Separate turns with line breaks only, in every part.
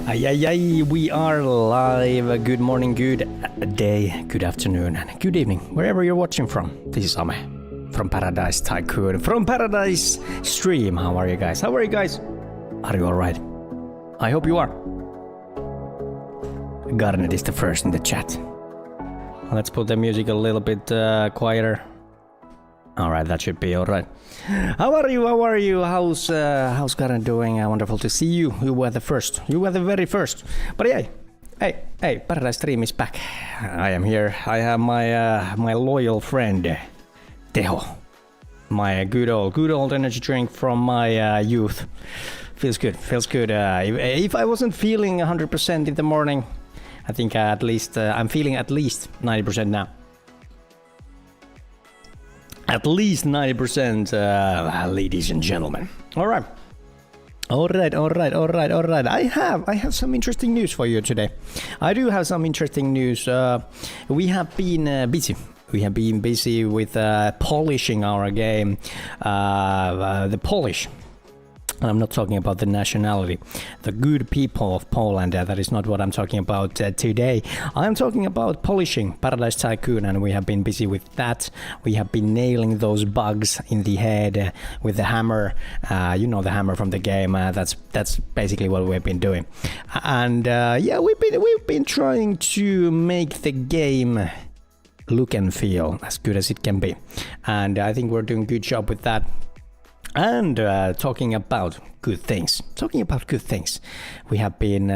Ay, ay, ay, we are live. Good morning, good day, good afternoon, and good evening, wherever you're watching from. This is Ame from Paradise Tycoon, from Paradise Stream. How are you guys? How are you guys? Are you alright? I hope you are. Garnet is the first in the chat. Let's put the music a little bit quieter. Alright, that should be alright. How are you? How are you? How's Garnet doing? Wonderful to see you. You were the first. You were the very first. But hey, Paradise Stream is back. I am here. I have my loyal friend, Teho. My good old energy drink from my youth. Feels good. If I wasn't feeling 100% in the morning, I think at least I'm feeling at least 90% now. At least 90%, ladies and gentlemen. All right. I have some interesting news for you today. I do have some interesting news. We have been busy. We have been busy with polishing our game. The polish. I'm not talking about the nationality, the good people of Poland. That is not what I'm talking about today. I'm talking about polishing Paradise Tycoon, and we have been busy with that. We have been nailing those bugs in the head with the hammer. You know the hammer from the game. That's basically what we've been doing. And yeah, we've been trying to make the game look and feel as good as it can be, and I think we're doing a good job with that. And talking about good things, we have been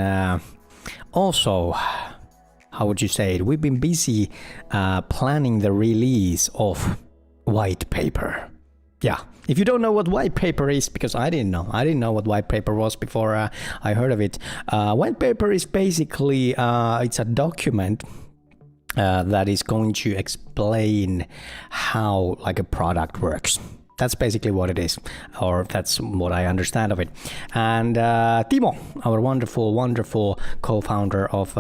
also, how would you say it? We've been busy planning the release of white paper. Yeah, if you don't know what white paper is, because I didn't know what white paper was before I heard of it. White paper is basically it's a document that is going to explain how like a product works. That's basically what it is, or that's what I understand of it. And Timo, our wonderful co-founder of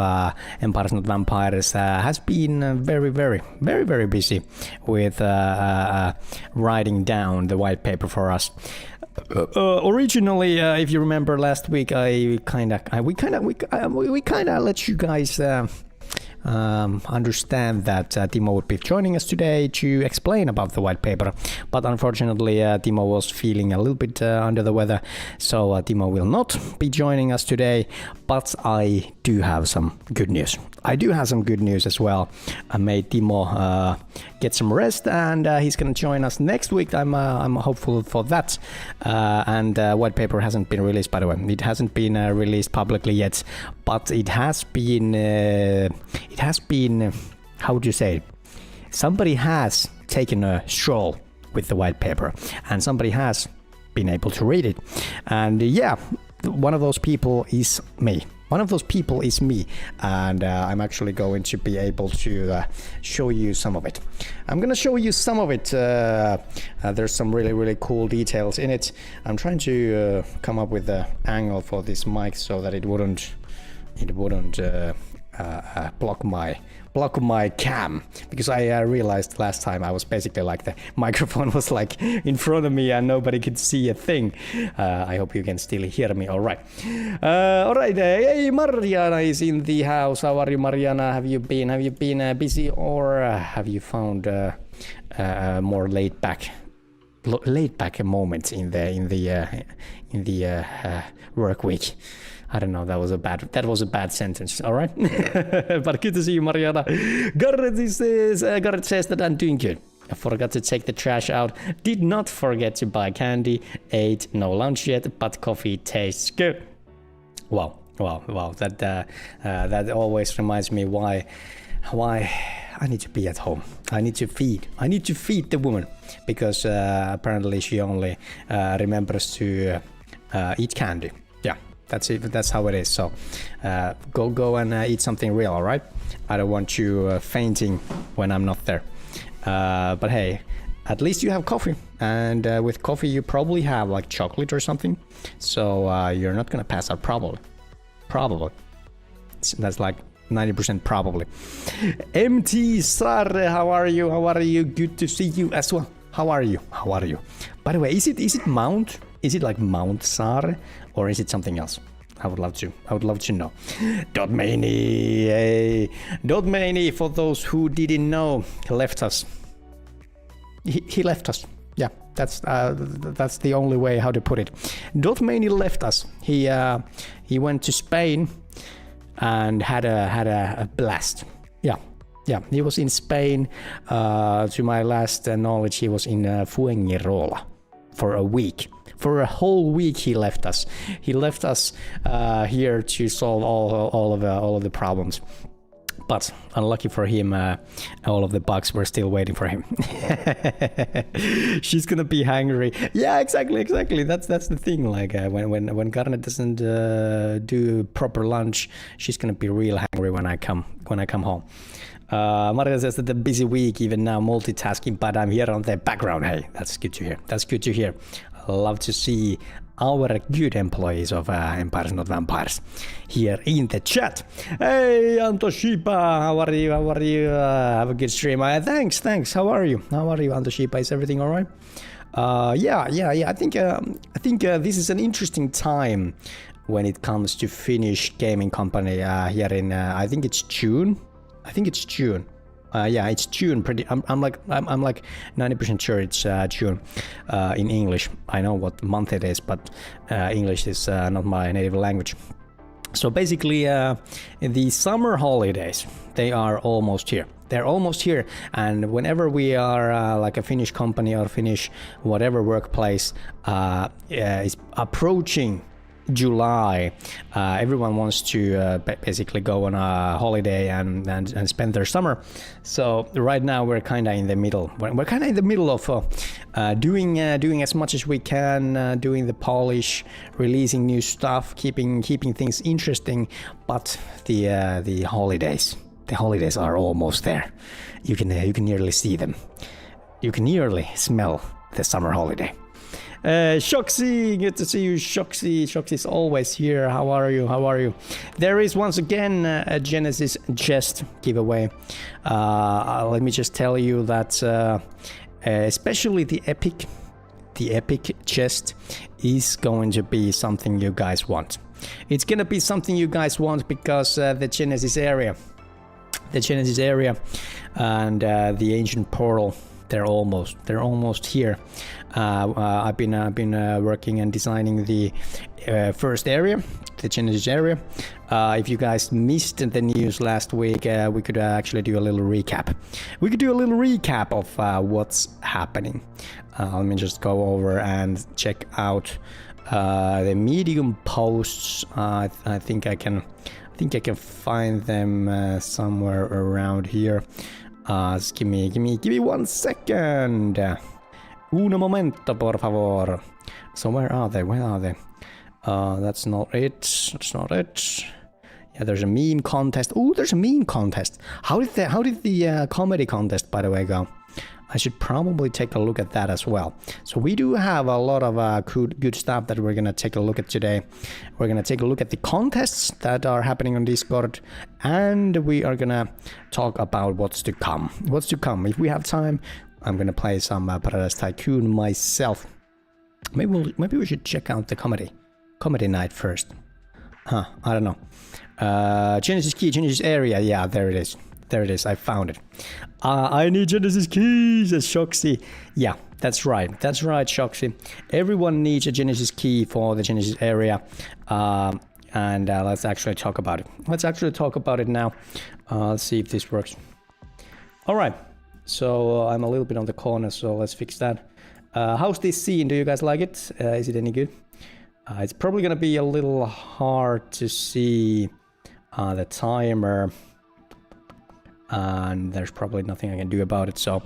Empires Not Vampires, has been very busy with writing down the white paper for us. Originally, if you remember last week, we kind of let you guys understand that Timo would be joining us today to explain about the white paper, but unfortunately Timo was feeling a little bit under the weather, so Timo will not be joining us today. But I do have some good news. As well. I made Timo get some rest, and he's gonna join us next week. I'm hopeful for that. And white paper hasn't been released, by the way. It hasn't been released publicly yet, but it has been. How would you say it? Somebody has taken a stroll with the white paper, and somebody has been able to read it. And yeah, one of those people is me. And I'm actually going to be able to show you some of it. There's some really cool details in it. I'm trying to come up with the angle for this mic so that it wouldn't block my cam, because I realized last time I was basically like the microphone was like in front of me and nobody could see a thing. I hope you can still hear me. All right. Hey, Mariana is in the house. How are you, Mariana? Have you been busy, or have you found more laid back moments in the work week? I don't know, that was a bad sentence, all right? But good to see you, Mariana. Garrett says that I'm doing good. I forgot to take the trash out. Did not forget to buy candy. Ate no lunch yet, but coffee tastes good. Wow. That always reminds me why I need to be at home. I need to feed the woman, because apparently she only remembers to eat candy. Yeah. That's it. That's how it is. So go and eat something real, all right? I don't want you fainting when I'm not there. But hey, at least you have coffee. And with coffee, you probably have like chocolate or something. So you're not going to pass out probably. That's like 90% probably. MT Sarre, how are you? Good to see you as well. How are you? By the way, is it Mount? Is it like Mount Saare, or is it something else? I would love to know. Dotmany, hey. Dotmany, for those who didn't know, he left us. He left us. Yeah, that's the only way how to put it. Dotmany left us. He went to Spain and had a blast. Yeah, he was in Spain. To my last knowledge, he was in Fuengirola for a week. For a whole week, he left us. He left us here to solve all of the problems. But unlucky for him, all of the bugs were still waiting for him. She's gonna be hungry. Yeah, exactly. That's the thing. Like when Garnet doesn't do proper lunch, she's gonna be real hungry when I come home. Maria says that the busy week, even now multitasking, but I'm here on the background. Hey, that's good to hear. I love to see our good employees of Empires Not Vampires here in the chat. Hey, Antoshipa, how are you? Have a good stream. Thanks. How are you, Antoshipa? Is everything all right? Yeah. I think this is an interesting time when it comes to Finnish gaming company here in. I think it's June. Yeah, it's June. I'm like 90% sure it's June in English. I know what month it is, but English is not my native language. So basically, the summer holidays, they are almost here. They're almost here, and whenever we are like a Finnish company or Finnish whatever workplace is approaching July, everyone wants to basically go on a holiday and spend their summer. So right now we're kind of in the middle. We're kind of in the middle of doing as much as we can, doing the polish, releasing new stuff, keeping things interesting. But the holidays are almost there. You can nearly see them. You can nearly smell the summer holiday. Shoxy, good to see you, Shoxy. Shoxy's always here. How are you? There is once again a Genesis chest giveaway. Let me just tell you that especially the epic chest is going to be something you guys want. It's gonna be something you guys want because the Genesis area and the ancient portal, they're almost here. I've been working and designing the first area, the Genesis area. If you guys missed the news last week, we could actually do a little recap. We could do a little recap of what's happening. Let me just go over and check out the Medium posts. I think I can find them somewhere around here. Just give me 1 second. Uno momento, por favor. So where are they? That's not it. Yeah, there's a meme contest. Oh, there's a meme contest. How did the comedy contest, by the way, go? I should probably take a look at that as well. So we do have a lot of good stuff that we're gonna take a look at today. We're gonna take a look at the contests that are happening on Discord, and we are gonna talk about what's to come. If we have time, I'm gonna play some Paradise Tycoon myself. Maybe we should check out the comedy night first. I don't know. Genesis key, Genesis area. Yeah, there it is. I found it. I need Genesis key, says Shoxy. Yeah, that's right, Shoxy. Everyone needs a Genesis key for the Genesis area. And let's actually talk about it. Now. Let's see if this works. All right. So I'm a little bit on the corner, so let's fix that. How's this scene? Do you guys like it? Is it any good? It's probably gonna be a little hard to see the timer, and there's probably nothing I can do about it. So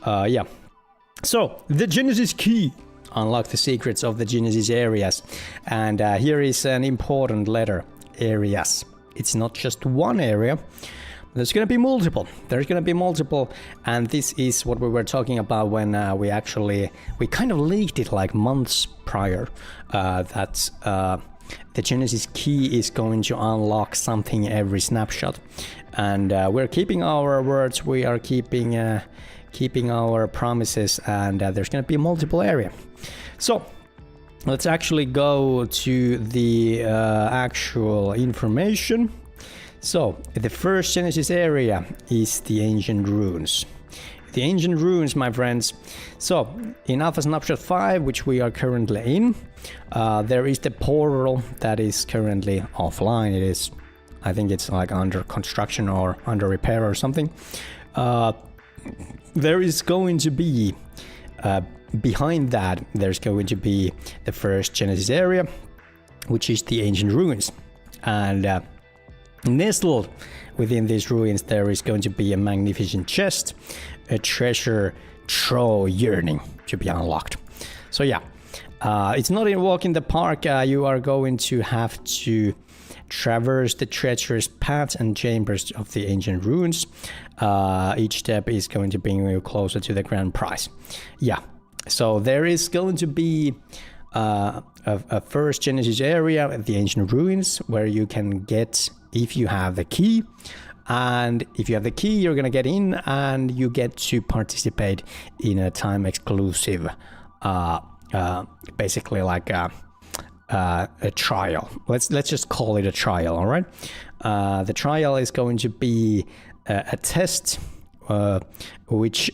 yeah. So the Genesis key. Unlock the secrets of the Genesis areas. And here is an important letter. Areas. It's not just one area. There's going to be multiple. And this is what we were talking about when we kind of leaked it like months prior, that the Genesis key is going to unlock something every snapshot. And we're keeping our words, we are keeping our promises, and there's going to be a multiple area. So let's actually go to the actual information. So the first Genesis area is the ancient ruins. The ancient ruins, my friends. So in Alpha Snapshot 5, which we are currently in, there is the portal that is currently offline. It is, I think it's like under construction or under repair or something. There is going to be behind that, there's going to be the first Genesis area, which is the ancient ruins. And nestled within these ruins, there is going to be a magnificent chest, a treasure trove yearning to be unlocked. So yeah, it's not a walk in the park. You are going to have to traverse the treacherous paths and chambers of the ancient ruins. Each step is going to bring you closer to the grand prize. Yeah. So there is going to be a first Genesis area at the ancient ruins where you can get, if you have the key. And if you have the key, you're going to get in and you get to participate in a time exclusive, basically like a trial. Let's just call it a trial, all right? The trial is going to be a test. Which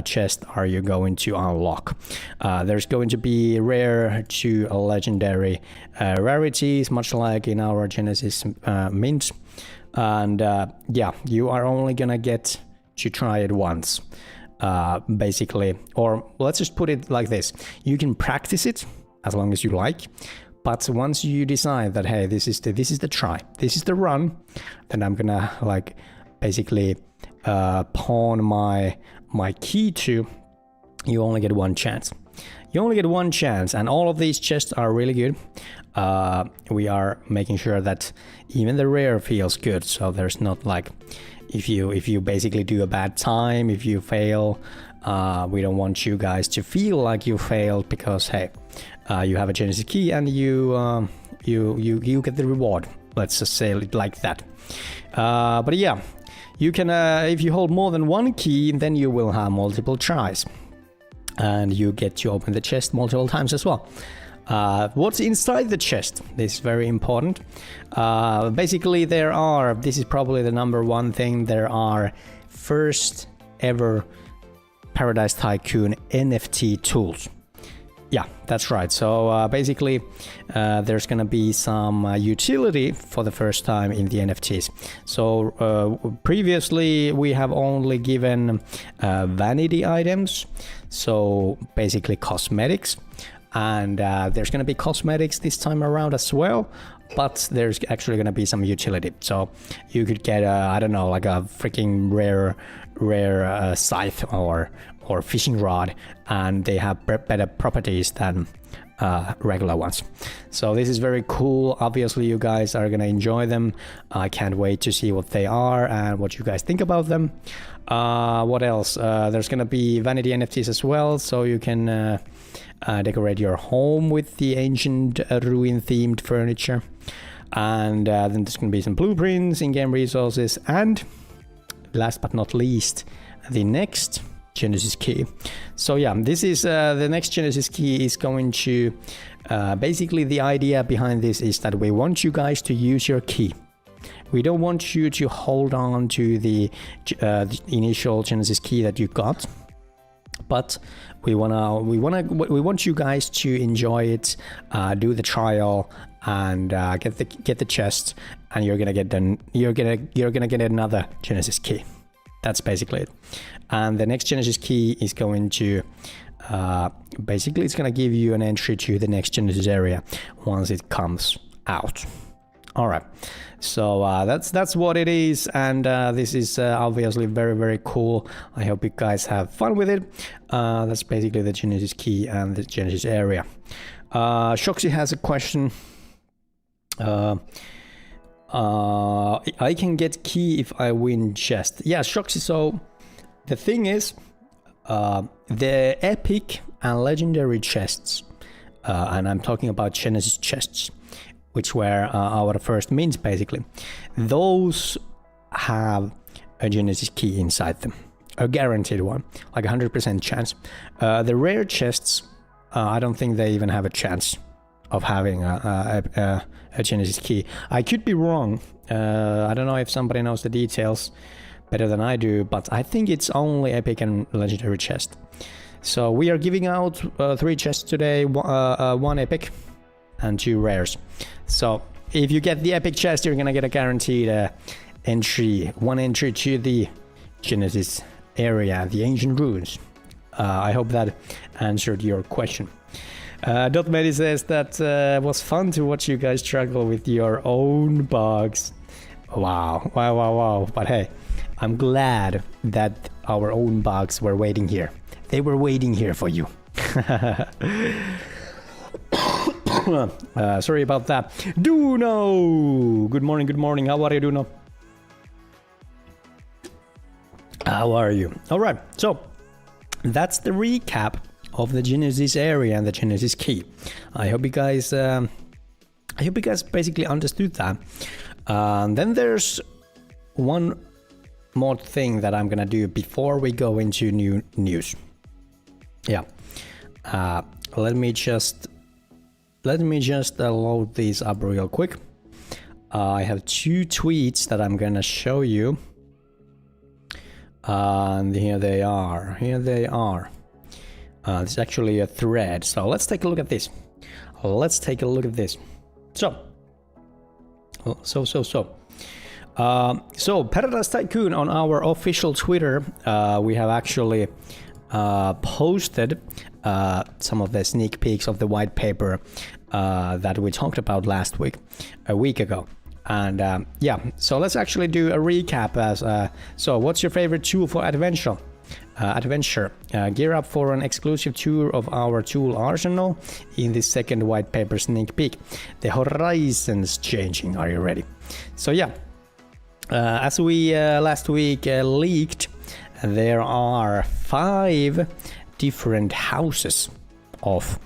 chest are you going to unlock? There's going to be rare to legendary rarities, much like in our Genesis mint. And yeah, you are only gonna get to try it once, basically. Or let's just put it like this: you can practice it as long as you like, but once you decide that, hey, this is the try, this is the run, then I'm gonna like basically pawn my key to, you only get one chance. You only get one chance, and all of these chests are really good. We are making sure that even the rare feels good, so there's not like, if you basically do a bad time, if you fail, we don't want you guys to feel like you failed, because hey, you have a Genesis key and you get the reward. Let's just say it like that. But yeah, you can if you hold more than one key, then you will have multiple tries, and you get to open the chest multiple times as well. What's inside the chest? This is very important. Basically, this is probably the number one thing, there are first ever Paradise Tycoon NFT tools. Yeah, that's right. So basically, there's gonna be some utility for the first time in the NFTs. So previously we have only given vanity items, so basically cosmetics, and there's gonna be cosmetics this time around as well. But there's actually gonna be some utility. So you could get I don't know, like a freaking rare scythe or fishing rod, and they have better properties than regular ones. So this is very cool. Obviously you guys are gonna enjoy them. I can't wait to see what they are and what you guys think about them. What else? There's gonna be vanity NFTs as well, so you can decorate your home with the ancient ruin themed furniture. And then there's gonna be some blueprints, in-game resources, and last but not least, the next Genesis key. So yeah, this is the next Genesis key is going to basically, the idea behind this is that we want you guys to use your key. We don't want you to hold on to the initial Genesis key that you got, but we want you guys to enjoy it, do the trial, and get the chest, and you're gonna get another Genesis key. That's basically it. And the next Genesis key is going to basically, it's going to give you an entry to the next Genesis area once it comes out. All right, so that's what it is, and this is obviously very, very cool. I hope you guys have fun with it. That's basically the Genesis key and the Genesis area. Shoxy has a question. I can get key if I win chest. Yeah, Shoxy, so the thing is, the epic and legendary chests, and I'm talking about Genesis chests, which were our first mints basically, those have a Genesis key inside them, a guaranteed one, like 100% chance. The rare chests, I don't think they even have a chance of having a Genesis key. I could be wrong. I don't know if somebody knows the details better than I do, but I think it's only epic and legendary chest. So we are giving out 3 chests today, 1 epic and 2 rares. So if you get the epic chest, you're gonna get a guaranteed entry, 1 entry to the Genesis area, the ancient ruins. I hope that answered your question. Dotmedi says that was fun to watch you guys struggle with your own bugs. Wow. But hey, I'm glad that our own bugs were waiting here. They were waiting here for you. Sorry about that. Duno! Good morning. How are you, Duno? How are you? Alright, so that's the recap of the Genesis area and the Genesis key. I hope you guys basically understood that. Then there's one more thing that I'm gonna do before we go into new news. Yeah. Let me just load these up real quick. I have 2 tweets that I'm gonna show you. And here they are. This is actually a thread. So let's take a look at this. So Paradise Tycoon on our official Twitter, we have actually posted some of the sneak peeks of the white paper that we talked about a week ago. And yeah, so let's actually do a recap. So what's your favorite tool for adventure? Gear up for an exclusive tour of our tool arsenal in this second white paper sneak peek. The horizon's changing. Are you ready? So yeah, as we last week leaked, there are 5 different houses of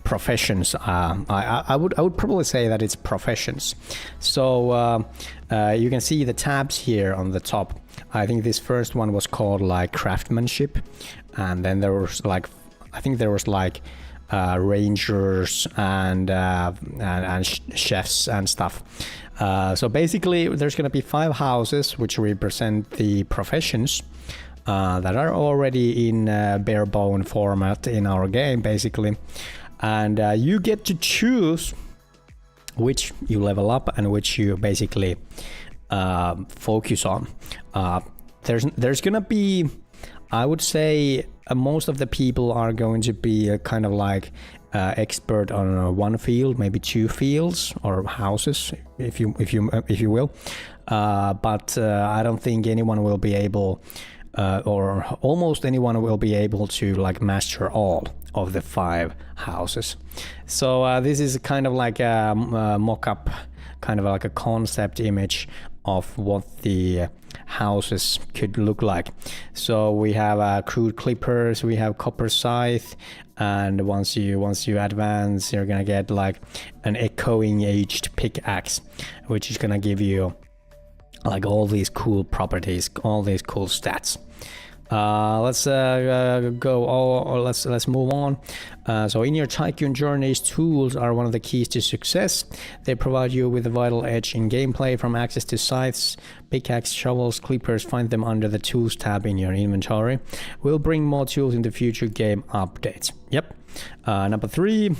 professions. I would probably say that it's professions. So you can see the tabs here on the top. I think this first one was called like craftsmanship, and then there was like, I think there was like rangers and chefs and stuff. So basically there's going to be 5 houses which represent the professions that are already in bare bone format in our game basically. And you get to choose which you level up and which you basically focus on. There's gonna be, I would say, most of the people are going to be kind of like expert on one field, maybe 2 fields or houses, if you will. But I don't think anyone will be able, or almost anyone will be able to like master all of the 5 houses. So this is kind of like a mock-up, kind of like a concept image of what the houses could look like. So we have crude clippers, we have copper scythe, and once you advance, you're gonna get like an echoing aged pickaxe, which is gonna give you like all these cool properties, all these cool stats. Let's move on. So in your Tycoon journeys, tools are one of the keys to success. They provide you with a vital edge in gameplay, from access to scythes, pickaxe, shovels, clippers. Find them under the tools tab in your inventory. We'll bring more tools in the future game updates. Yep. Number 3.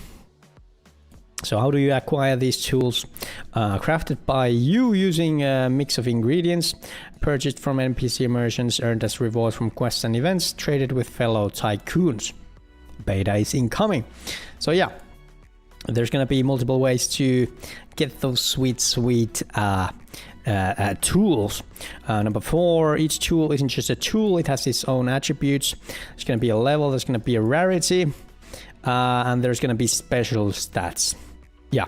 So how do you acquire these tools? Crafted by you using a mix of ingredients, purchased from NPC merchants, earned as rewards from quests and events, traded with fellow tycoons. Beta is incoming. So yeah, there's gonna be multiple ways to get those sweet tools. Number 4, each tool isn't just a tool, it has its own attributes. There's gonna be a level, there's gonna be a rarity, and there's gonna be special stats. Yeah.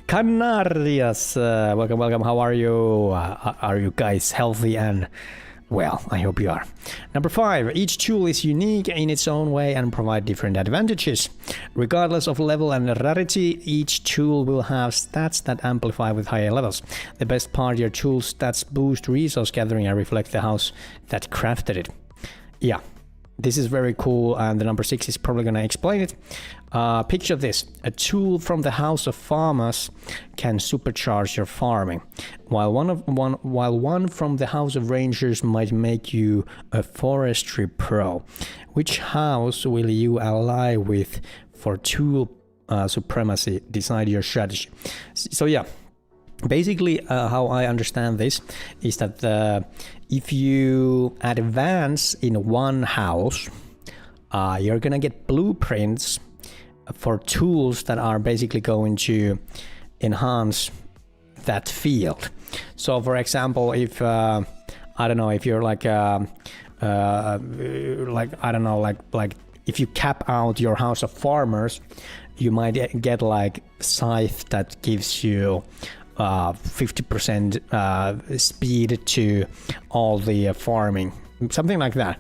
Canarias, welcome. How are you? Are you guys healthy and well? I hope you are. Number 5, each tool is unique in its own way and provide different advantages. Regardless of level and rarity, each tool will have stats that amplify with higher levels. The best part, your tool stats boost resource gathering and reflect the house that crafted it. Yeah. This is very cool, and the number 6 is probably going to explain it. Picture this: a tool from the House of Farmers can supercharge your farming, while one from the House of Rangers might make you a forestry pro. Which house will you ally with for tool supremacy? Decide your strategy. So yeah, basically how I understand this is that if you advance in one house, you're gonna get blueprints for tools that are basically going to enhance that field. So for example, if I don't know, if you're like I don't know, like if you cap out your House of Farmers, you might get like scythe that gives you 50% speed to all the farming, something like that.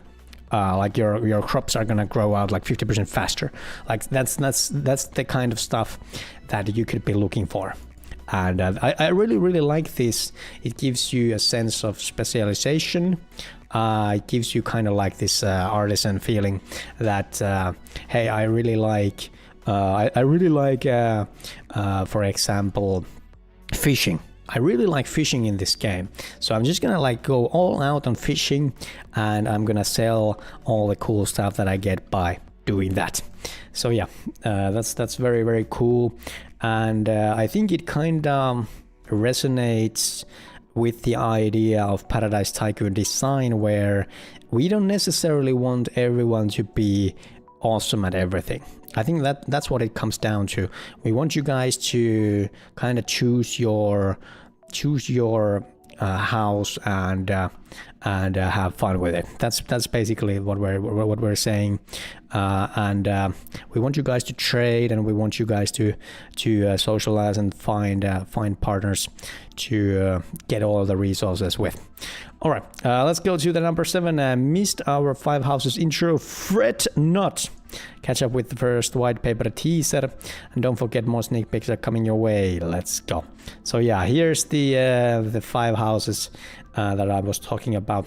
Like your crops are gonna grow out like 50% faster. Like that's the kind of stuff that you could be looking for. And I really like this. It gives you a sense of specialization. It gives you kind of like this artisan feeling that hey, I really like for example, fishing. I really like fishing in this game, so I'm just gonna like go all out on fishing, and I'm gonna sell all the cool stuff that I get by doing that. So yeah, that's very cool, and I think it kind of resonates with the idea of Paradise Tycoon design, where we don't necessarily want everyone to be awesome at everything. I think that's what it comes down to. We want you guys to kind of choose your house and have fun with it. That's basically what we're saying. And we want you guys to trade, and we want you guys to socialize and find partners to get all the resources with. All right, let's go to the number 7. Missed our 5 houses intro. Fret not. Catch up with the first white paper teaser, and don't forget more sneak peeks are coming your way. Let's go. So yeah, here's the 5 houses that I was talking about.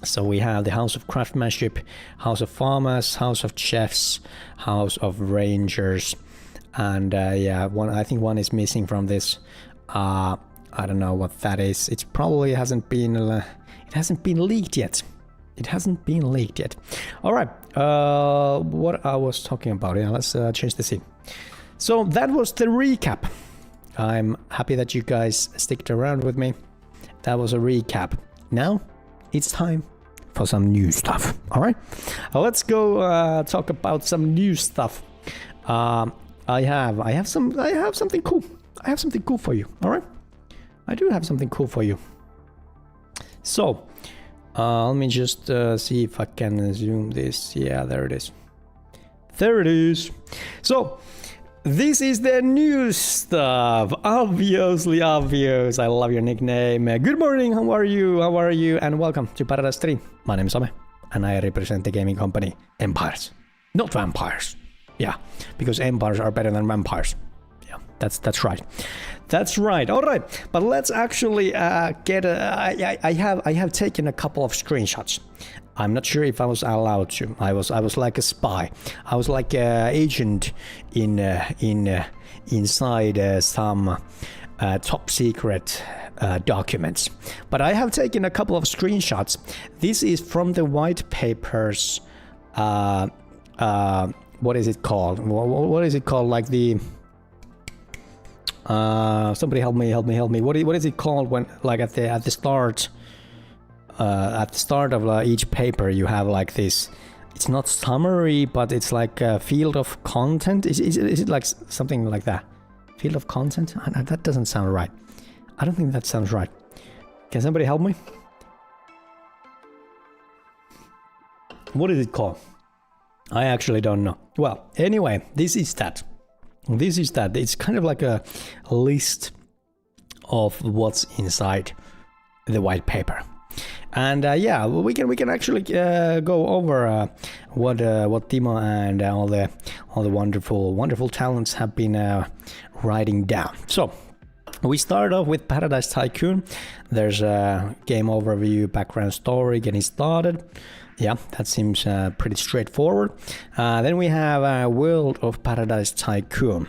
So we have the House of Craftsmanship, House of Farmers, House of Chefs, House of Rangers, and yeah, I think one is missing from this. I don't know what that is. It probably hasn't been leaked yet. It hasn't been leaked yet. All right, what I was talking about. Yeah, let's change the scene. So that was the recap. I'm happy that you guys sticked around with me. That was a recap. Now it's time for some new stuff. All right, let's go talk about some new stuff. I have something cool. I have something cool for you. All right, I do have something cool for you. So let me just see if I can zoom this. Yeah, there it is. There it is. So this is the new stuff. Obviously obvious. I love your nickname. Good morning. How are you? How are you? And welcome to Paradise Stream. My name is Ame, and I represent the gaming company Empires, not vampires. Yeah, because empires are better than vampires. Yeah, that's right. That's right. All right, but let's actually get. I have taken a couple of screenshots. I'm not sure if I was allowed to. I was like a spy. I was like an agent inside some top secret documents. But I have taken a couple of screenshots. This is from the white papers. What is it called? What is it called? Like the somebody help me. What is it called when, like, at the start of each paper you have like this? It's not summary, but it's like a field of content. Is it like something like that? Field of content? That doesn't sound right. I don't think that sounds right. Can somebody help me? What is it called? I actually don't know. Well, anyway, this is that. It's kind of like a list of what's inside the white paper. And yeah, we can actually go over what Timo and all the wonderful talents have been writing down. So We start off with Paradise Tycoon. There's a game overview, background story, getting started. Yeah, that seems pretty straightforward. Then we have World of Paradise Tycoon.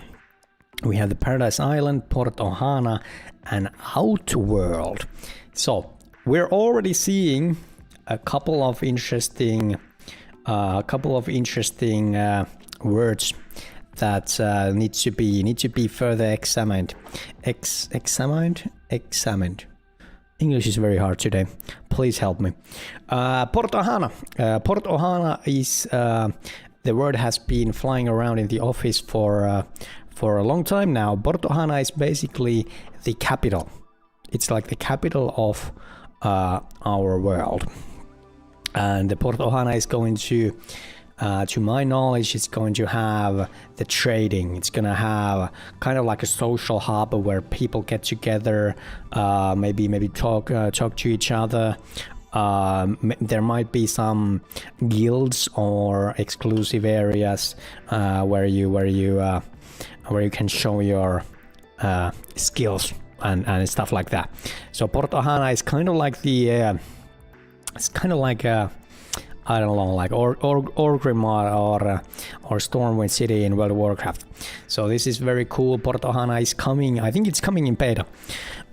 We have the Paradise Island, Port Ohana, and Outworld. So we're already seeing a couple of interesting words that need to be further examined. Examined. English is very hard today. Please help me. Port Ohana. Port Ohana is the word has been flying around in the office for a long time now. Port Ohana is basically the capital. It's like the capital of our world. And the Port Ohana is going to my knowledge, it's going to have the trading. It's going to have kind of like a social hub where people get together, maybe talk to each other. There might be some guilds or exclusive areas where you can show your skills and stuff like that. So Port Ohana is kind of like I don't know, like Orgrimmar or Stormwind City in World of Warcraft. So this is very cool. Port Ohana is coming. I think it's coming in beta.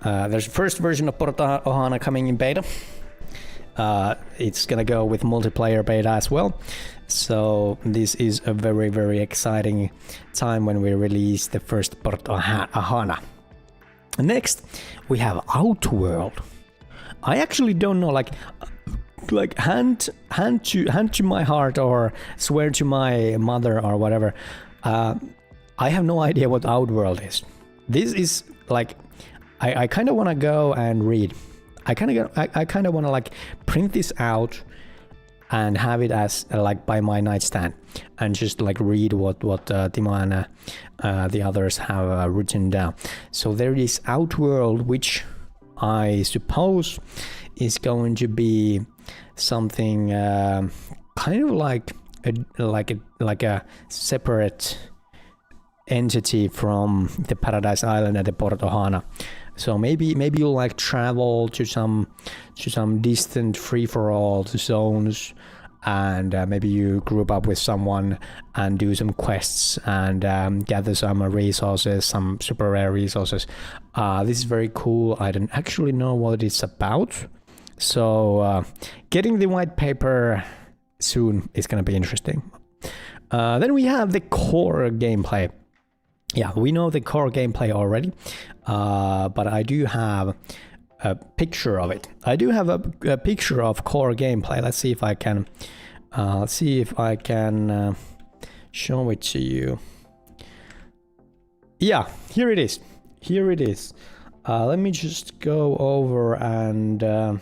There's the first version of Port Ohana coming in beta. It's gonna go with multiplayer beta as well. So this is a very, very exciting time when we release the first Port Ohana. Next, we have Outworld. I actually don't know, like hand to my heart or swear to my mother or whatever. I have no idea what Outworld is. This is like I kind of want to go and read. I kind of want to like print this out and have it as like by my nightstand and just like read what Timo and the others have written down. So there is Outworld, which I suppose is going to be something kind of like a separate entity from the Paradise Island and the Port Ohana. So maybe you'll like travel to some distant free-for-all zones, and maybe you group up with someone and do some quests and gather some resources, some super rare resources. This is very cool. I don't actually know what it's about. So getting the white paper soon is going to be interesting. Then we have the core gameplay. Yeah, we know the core gameplay already, but I do have a picture of it. I do have a picture of core gameplay. Let's see if I can show it to you. Yeah, here it is. Let me just go over and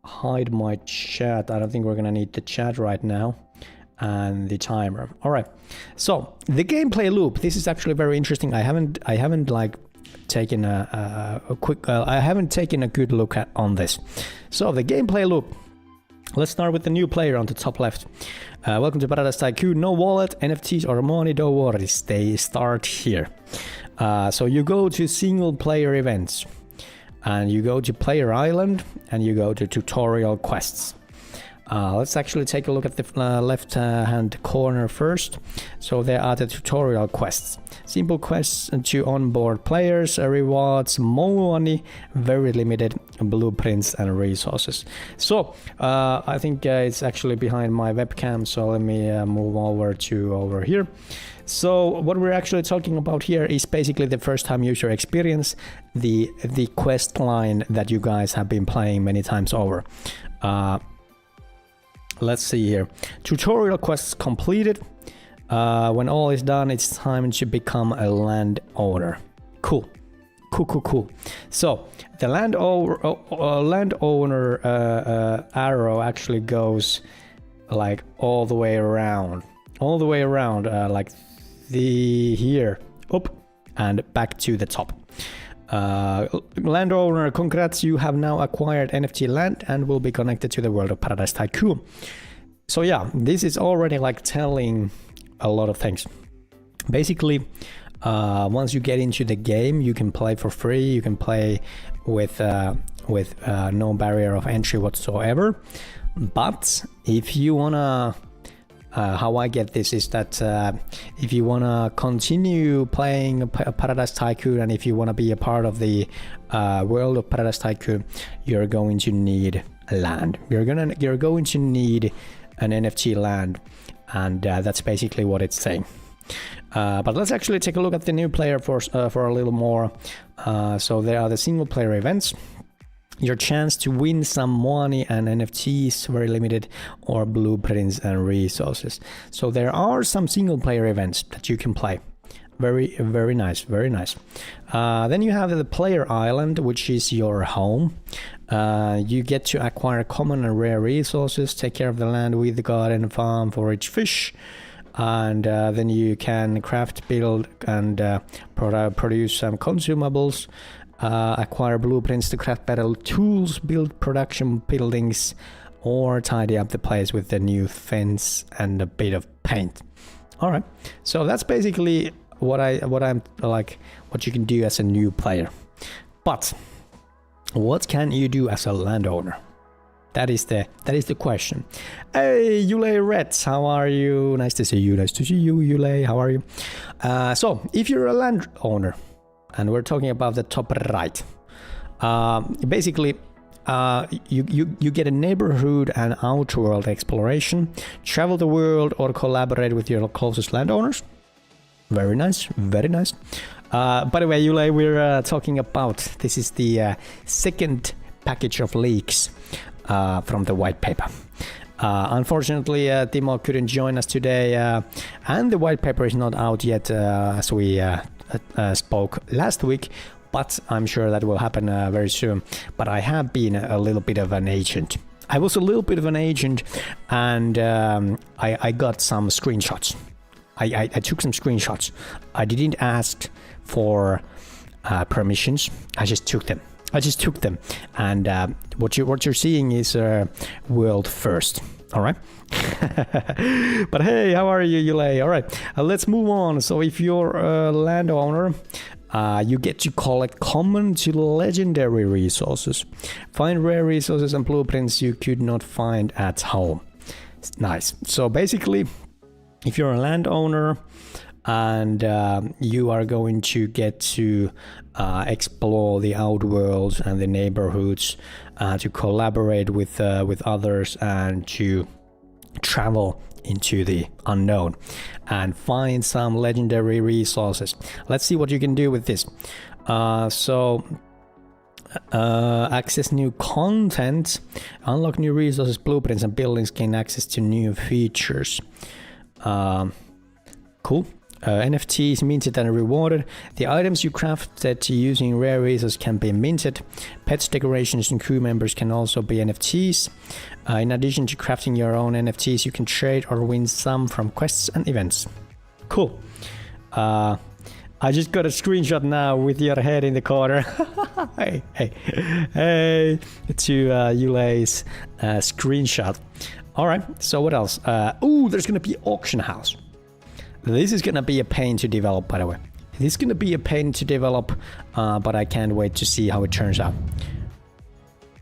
hide my chat. I don't think we're gonna need the chat right now, and the timer. All right, so the gameplay loop, this is actually very interesting. I haven't like taken a good look on this. So the gameplay loop, let's start with the new player on the top left. Welcome to Paradise Tycoon. No wallet, NFTs or money, don't worry, they start here. So you go to single player events, and you go to Player Island, and you go to tutorial quests. Let's actually take a look at the left hand corner first. So there are the tutorial quests. Simple quests to onboard players, rewards, more money, very limited blueprints and resources. So I think it's actually behind my webcam, so let me move over here. So what we're actually talking about here is basically the first time user experience, the quest line that you guys have been playing many times over. Let's see here. Tutorial quests completed. When all is done, it's time to become a landowner. Cool. So the landowner arrow actually goes like all the way around, like here up and back to the top. Landowner, congrats, you have now acquired NFT land and will be connected to the world of Paradise Tycoon. So yeah, this is already like telling a lot of things. Basically, Once you get into the game, you can play for free. You can play with no barrier of entry whatsoever. But if you wanna, how I get this is that if you wanna continue playing Paradise Tycoon, and if you wanna be a part of the world of Paradise Tycoon, you're going to need land. You're going to need an NFT land, and that's basically what it's saying. But let's actually take a look at the new player for a little more. So there are the single player events. Your chance to win some money and NFTs, very limited, or blueprints and resources. So there are some single player events that you can play. Very, very nice, very nice. Then you have the player island, which is your home. You get to acquire common and rare resources, take care of the land with the garden, farm, forage, fish. And then you can craft, build, and produce some consumables. Acquire blueprints to craft better tools, build production buildings, or tidy up the place with the new fence and a bit of paint. All right, so that's basically what you can do as a new player. But what can you do as a landowner? That is the question. Hey, Yule Reds, how are you? Nice to see you. Nice to see you, Yule. How are you? So, if you're a landowner, and we're talking about the top right, basically, you get a neighborhood and outworld exploration, travel the world, or collaborate with your closest landowners. Very nice, very nice. By the way, Yule, we're talking about, this is the second package of leaks from the white paper. Unfortunately, Timo couldn't join us today, and the white paper is not out yet, as we spoke last week, but I'm sure that will happen very soon. But I have been a little bit of an agent. I was a little bit of an agent, and I got some screenshots. I took some screenshots. I didn't ask for permissions. I just took them. And what you're seeing is world first. All right. But hey, how are you, Yule? All right, let's move on. So if you're a landowner, you get to collect common to legendary resources. Find rare resources and blueprints you could not find at home. Nice. So basically, if you're a landowner and you are going to get to explore the outworlds and the neighborhoods, to collaborate with others, and to travel into the unknown and find some legendary resources. Let's see what you can do with this. Access new content, unlock new resources, blueprints, and buildings, gain access to new features. Cool. NFTs minted and rewarded. The items you crafted using rare resources can be minted. Pets, decorations, and crew members can also be NFTs. In addition to crafting your own NFTs, you can trade or win some from quests and events. Cool. I just got a screenshot now with your head in the corner. hey to Yulei's screenshot. All right, so what else? There's gonna be auction house. This is gonna be a pain to develop, by the way. This is gonna be a pain to develop, but I can't wait to see how it turns out.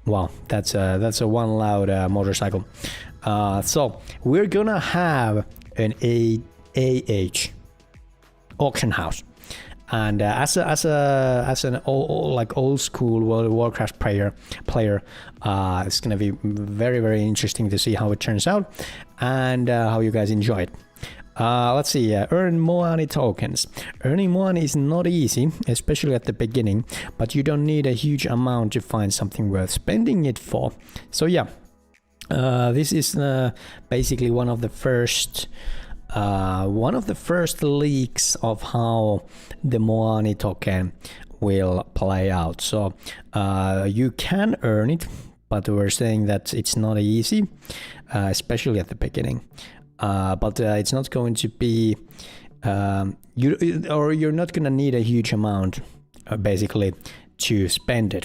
Wow, that's a one loud motorcycle. So we're gonna have an AH auction house, and as an old school World of Warcraft player, it's gonna be very, very interesting to see how it turns out and how you guys enjoy it. Let's see, earn Moani tokens. Earning Moani is not easy, especially at the beginning, but you don't need a huge amount to find something worth spending it for. So yeah, this is basically one of the first leaks of how the Moani token will play out. So you can earn it, but we're saying that it's not easy, especially at the beginning. But it's not going to be you're not gonna need a huge amount basically to spend it.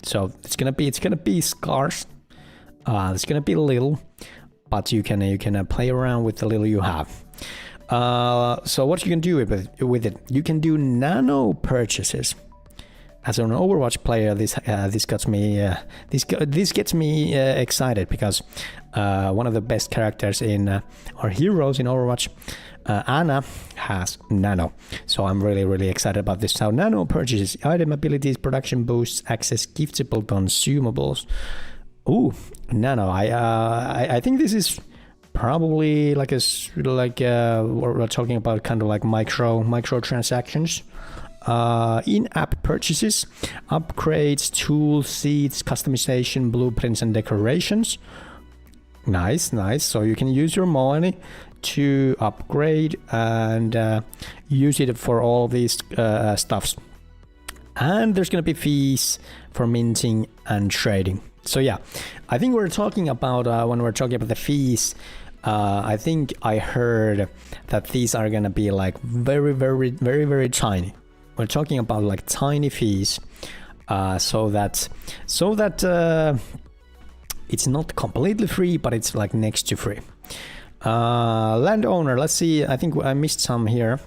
So it's gonna be scarce. It's gonna be little, but you can play around with the little you have. So what you can do with it, you can do nano purchases. As an Overwatch player, this gets me excited because one of the best characters in or heroes in Overwatch, Ana, has nano. So I'm really excited about this. So nano purchases, item abilities, production boosts, access giftable consumables. Ooh, nano. I think this is probably we're talking about kind of like micro transactions. In-app purchases, upgrades, tools, seeds, customization, blueprints, and decorations. Nice. So you can use your money to upgrade and use it for all these stuffs. And there's gonna be fees for minting and trading. So yeah, I think we're talking about when we're talking about the fees. I think I heard that these are gonna be like very tiny. We're talking about like tiny fees, so that it's not completely free, but it's like next to free. Landowner, let's see. I think I missed some here.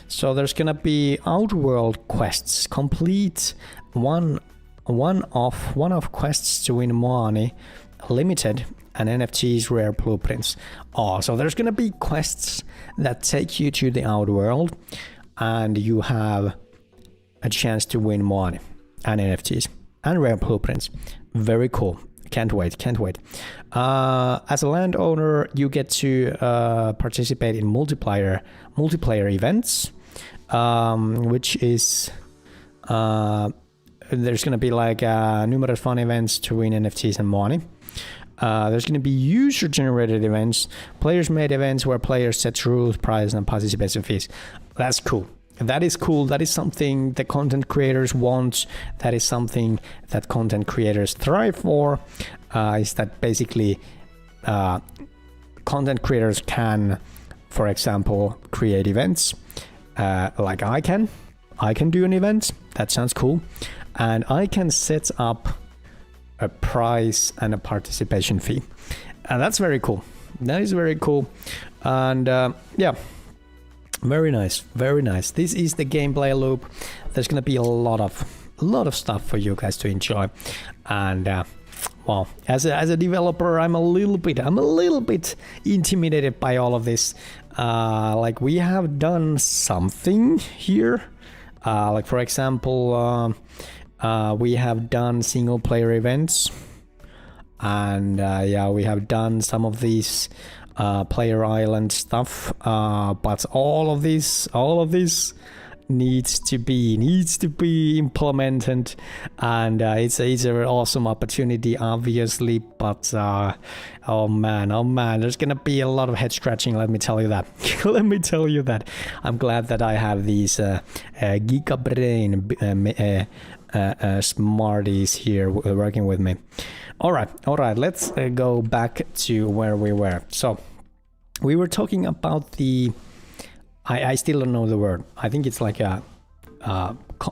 So there's gonna be Outworld quests. Complete one-off quests to win money, limited, and NFTs, rare blueprints. Oh, so there's gonna be quests that take you to the Outworld, and you have a chance to win money and NFTs and rare blueprints. Very cool. Can't wait. As a landowner, you get to participate in multiplayer events, which is there's gonna be like numerous fun events to win NFTs and money. There's going to be user-generated events, players-made events where players set rules, prizes, and participation fees. That's cool. That is cool. That is something the content creators want. That is something that content creators thrive for. Is that basically content creators can, for example, create events like I can. I can do an event. That sounds cool. And I can set up a prize and a participation fee. And that's very cool. That is very cool. And yeah. Very nice. This is the gameplay loop. There's gonna be a lot of stuff for you guys to enjoy, and well, as a developer, I'm a little bit intimidated by all of this. Like we have done something here, like for example, we have done single player events, and yeah, we have done some of these player island stuff, but all of this needs to be implemented, and it's an awesome opportunity, obviously, but oh man, there's gonna be a lot of head scratching, let me tell you that. I'm glad that I have these gigabrain smarties here working with me. All right, let's go back to where we were. So we were talking about the I still don't know the word. I think it's like a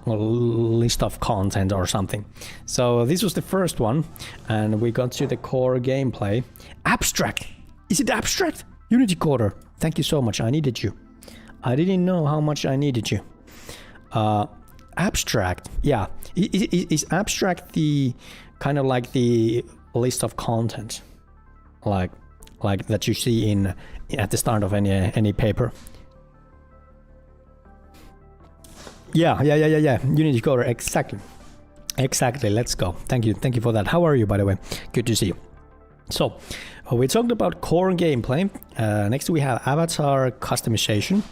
list of content or something. So this was the first one, and we got to the core gameplay. Abstract. Is it abstract? Unity Coder. Thank you so much. I needed you. I didn't know how much I needed you. Abstract. Yeah. Is abstract the kind of like the list of content, like that you see in at the start of any paper? Yeah. Unity Coder, exactly. Let's go. Thank you for that. How are you, by the way? Good to see you. So we talked about core gameplay. Next we have avatar customization.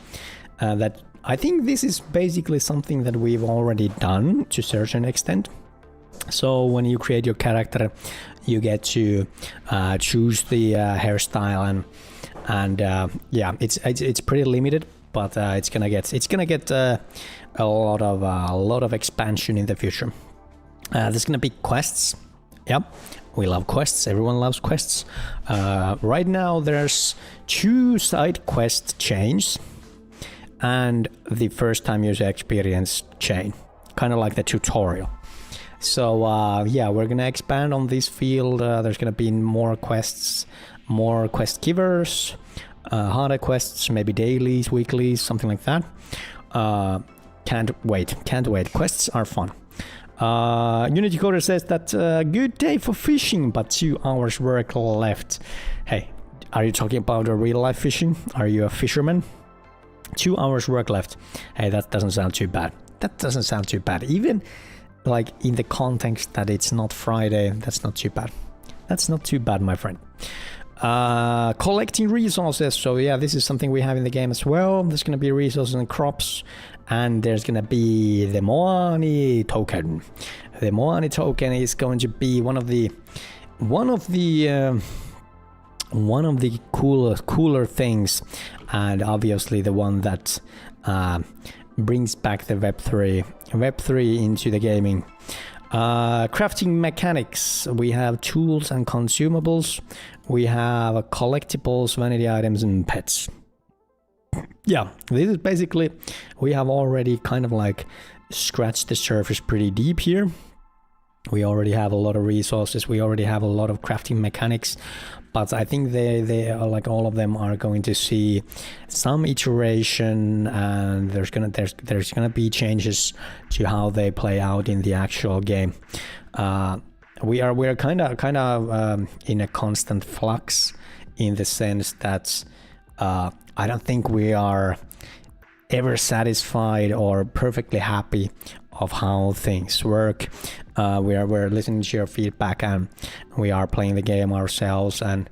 That I think this is basically something that we've already done to a certain extent. So when you create your character, you get to choose the hairstyle, and yeah, it's pretty limited, but it's gonna get a lot of expansion in the future. There's gonna be quests. Yep, we love quests. Everyone loves quests. Right now there's 2 side quest chains and the first time user experience chain, kind of like the tutorial. So yeah, we're gonna expand on this field. There's gonna be more quests, more quest givers, harder quests, maybe dailies, weeklies, something like that. Can't wait. Quests are fun. Unity Coder says that good day for fishing, but 2 hours work left. Hey, are you talking about a real life fishing? Are you a fisherman? 2 hours work left. Hey, that doesn't sound too bad. Even like in the context that it's not Friday, that's not too bad, my friend. Collecting resources. So yeah, this is something we have in the game as well. There's going to be resources and crops, and there's going to be the Moani token. The Moani token is going to be one of the cooler things, and obviously the one that brings back the Web3 into the gaming. Crafting mechanics. We have tools and consumables. We have collectibles, vanity items, and pets. Yeah, this is basically, we have already kind of like scratched the surface pretty deep here. We already have a lot of resources. We already have a lot of crafting mechanics, but I think they are like, all of them are going to see some iteration, and there's gonna be changes to how they play out in the actual game. We're kind of in a constant flux, in the sense that I don't think we are ever satisfied or perfectly happy of how things work. We're listening to your feedback, and we are playing the game ourselves, and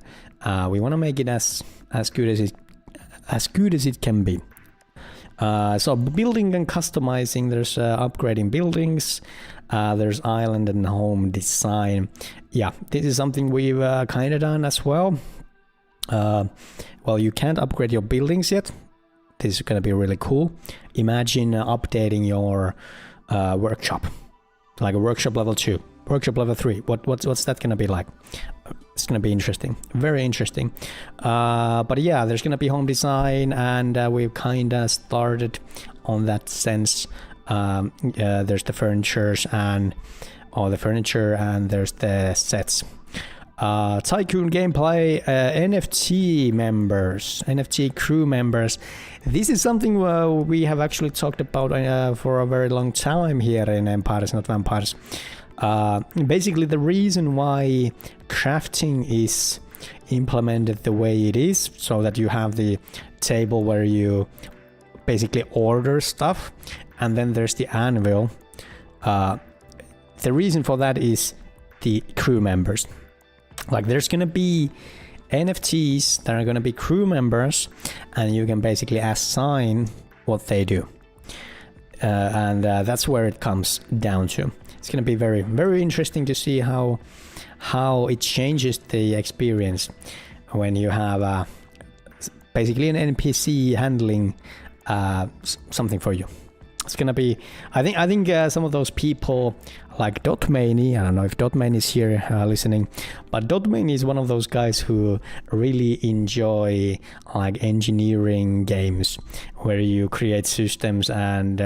we want to make it as good as it can be. So building and customizing, there's upgrading buildings, there's island and home design. Yeah, this is something we've kind of done as well. Well, you can't upgrade your buildings yet. This is going to be really cool. Imagine updating your workshop, like a workshop level 2, workshop level 3. What's that going to be like? It's going to be interesting, very interesting. But yeah, there's going to be home design, and we've kind of started on that sense. There's the furniture and there's the sets. Tycoon gameplay, NFT members, NFT crew members. This is something we have actually talked about for a very long time here in Empires Not Vampires. Basically, the reason why crafting is implemented the way it is, so that you have the table where you basically order stuff, and then there's the anvil. The reason for that is the crew members. Like, there's gonna be NFTs that are gonna be crew members, and you can basically assign what they do, and that's where it comes down to. It's gonna be very, very interesting to see how it changes the experience when you have basically an NPC handling something for you. It's gonna be, I think some of those people like Dotmany, I don't know if Dotmany is here listening, but Dotmany is one of those guys who really enjoy like engineering games where you create systems and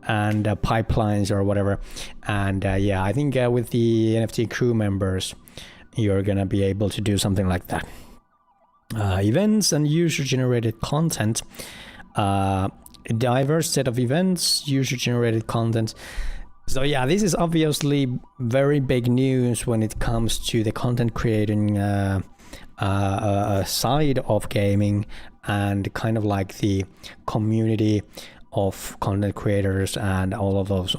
pipelines or whatever. And yeah, I think with the NFT crew members, you're gonna be able to do something like that. Events and user-generated content. A diverse set of events, user-generated content. So yeah, this is obviously very big news when it comes to the content creating side of gaming, and kind of like the community of content creators and all of those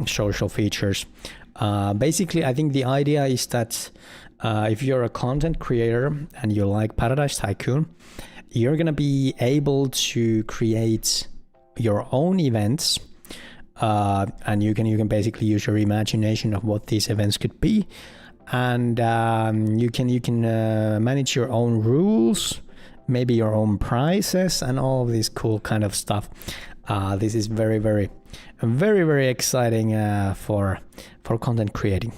social features. Basically, I think the idea is that if you're a content creator and you like Paradise Tycoon, you're gonna be able to create your own events, and you can basically use your imagination of what these events could be, and you can manage your own rules, maybe your own prices, and all of this cool kind of stuff. This is very, very, very, very exciting for content creating,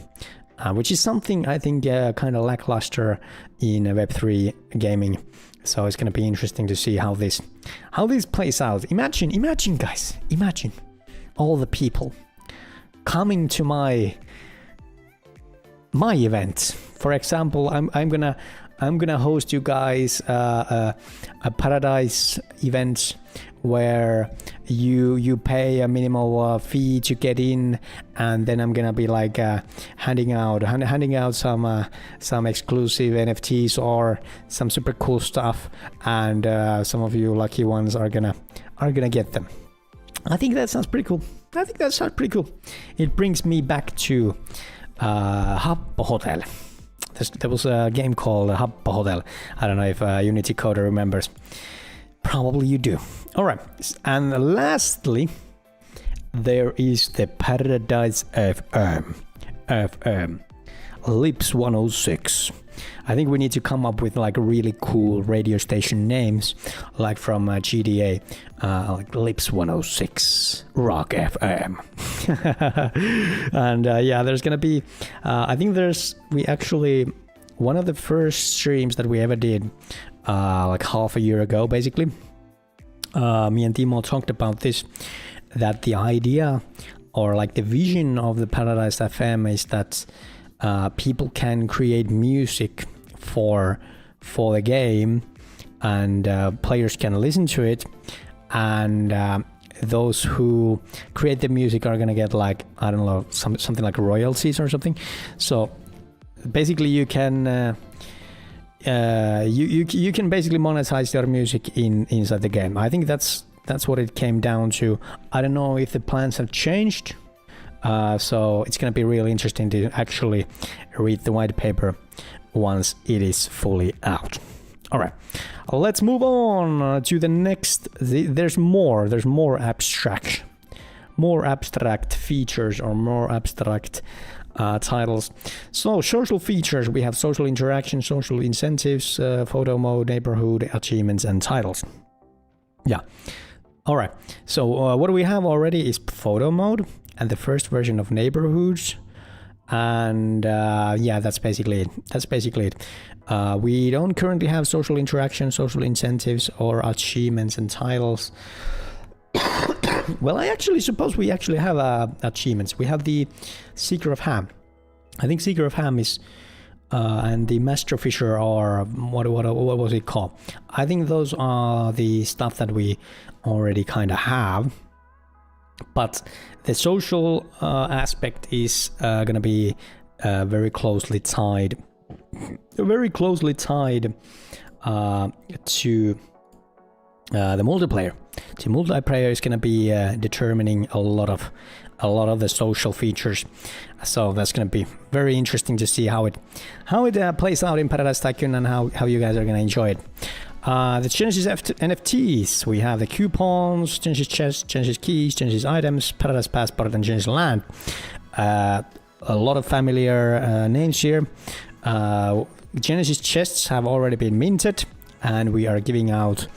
which is something I think kind of lackluster in Web3 gaming. So it's going to be interesting to see how this plays out. Imagine guys, imagine all the people coming to my event. For example, I'm gonna I'm gonna host you guys a paradise event where you pay a minimal fee to get in, and then I'm gonna be like handing out some exclusive NFTs or some super cool stuff, and some of you lucky ones are gonna get them. I think that sounds pretty cool. It brings me back to Happo Hotel. There was a game called Happo Hotel. I don't know if Unity Coder remembers. Probably you do. All right. And lastly, there is the Paradise FM. Lips 106. I think we need to come up with like really cool radio station names, like from GDA, like Lips 106, Rock FM. And yeah, there's gonna be, I think one of the first streams that we ever did, like half a year ago, basically. Me and Timo talked about this, that the idea or like the vision of the Paradise FM is that people can create music for the game, and players can listen to it, and those who create the music are gonna get like, I don't know, something like royalties or something. So basically you can you can basically monetize your music inside the game. I think that's what it came down to. I don't know if the plans have changed. So it's going to be really interesting to actually read the white paper once it is fully out. All right, let's move on to the next. There's more abstract features or more abstract titles. So social features, we have social interaction, social incentives, photo mode, neighborhood, achievements, and titles. Yeah. All right. So what we have already is photo mode and the first version of neighborhoods, and yeah, that's basically it. We don't currently have social interaction, social incentives, or achievements and titles. Well, I actually suppose we actually have achievements. We have the Seeker of Ham. I think Seeker of Ham is and the Master Fisher, or what was it called? I think those are the stuff that we already kind of have. But the social aspect is going to be very closely tied to the multiplayer. The multiplayer is going to be determining a lot of the social features. So that's going to be very interesting to see how it plays out in Paradise Tycoon, and how you guys are going to enjoy it. The Genesis NFTs, we have the coupons, Genesis chests, Genesis keys, Genesis items, Paradise Passport, and Genesis land. A lot of familiar names here. Genesis chests have already been minted, and we are giving out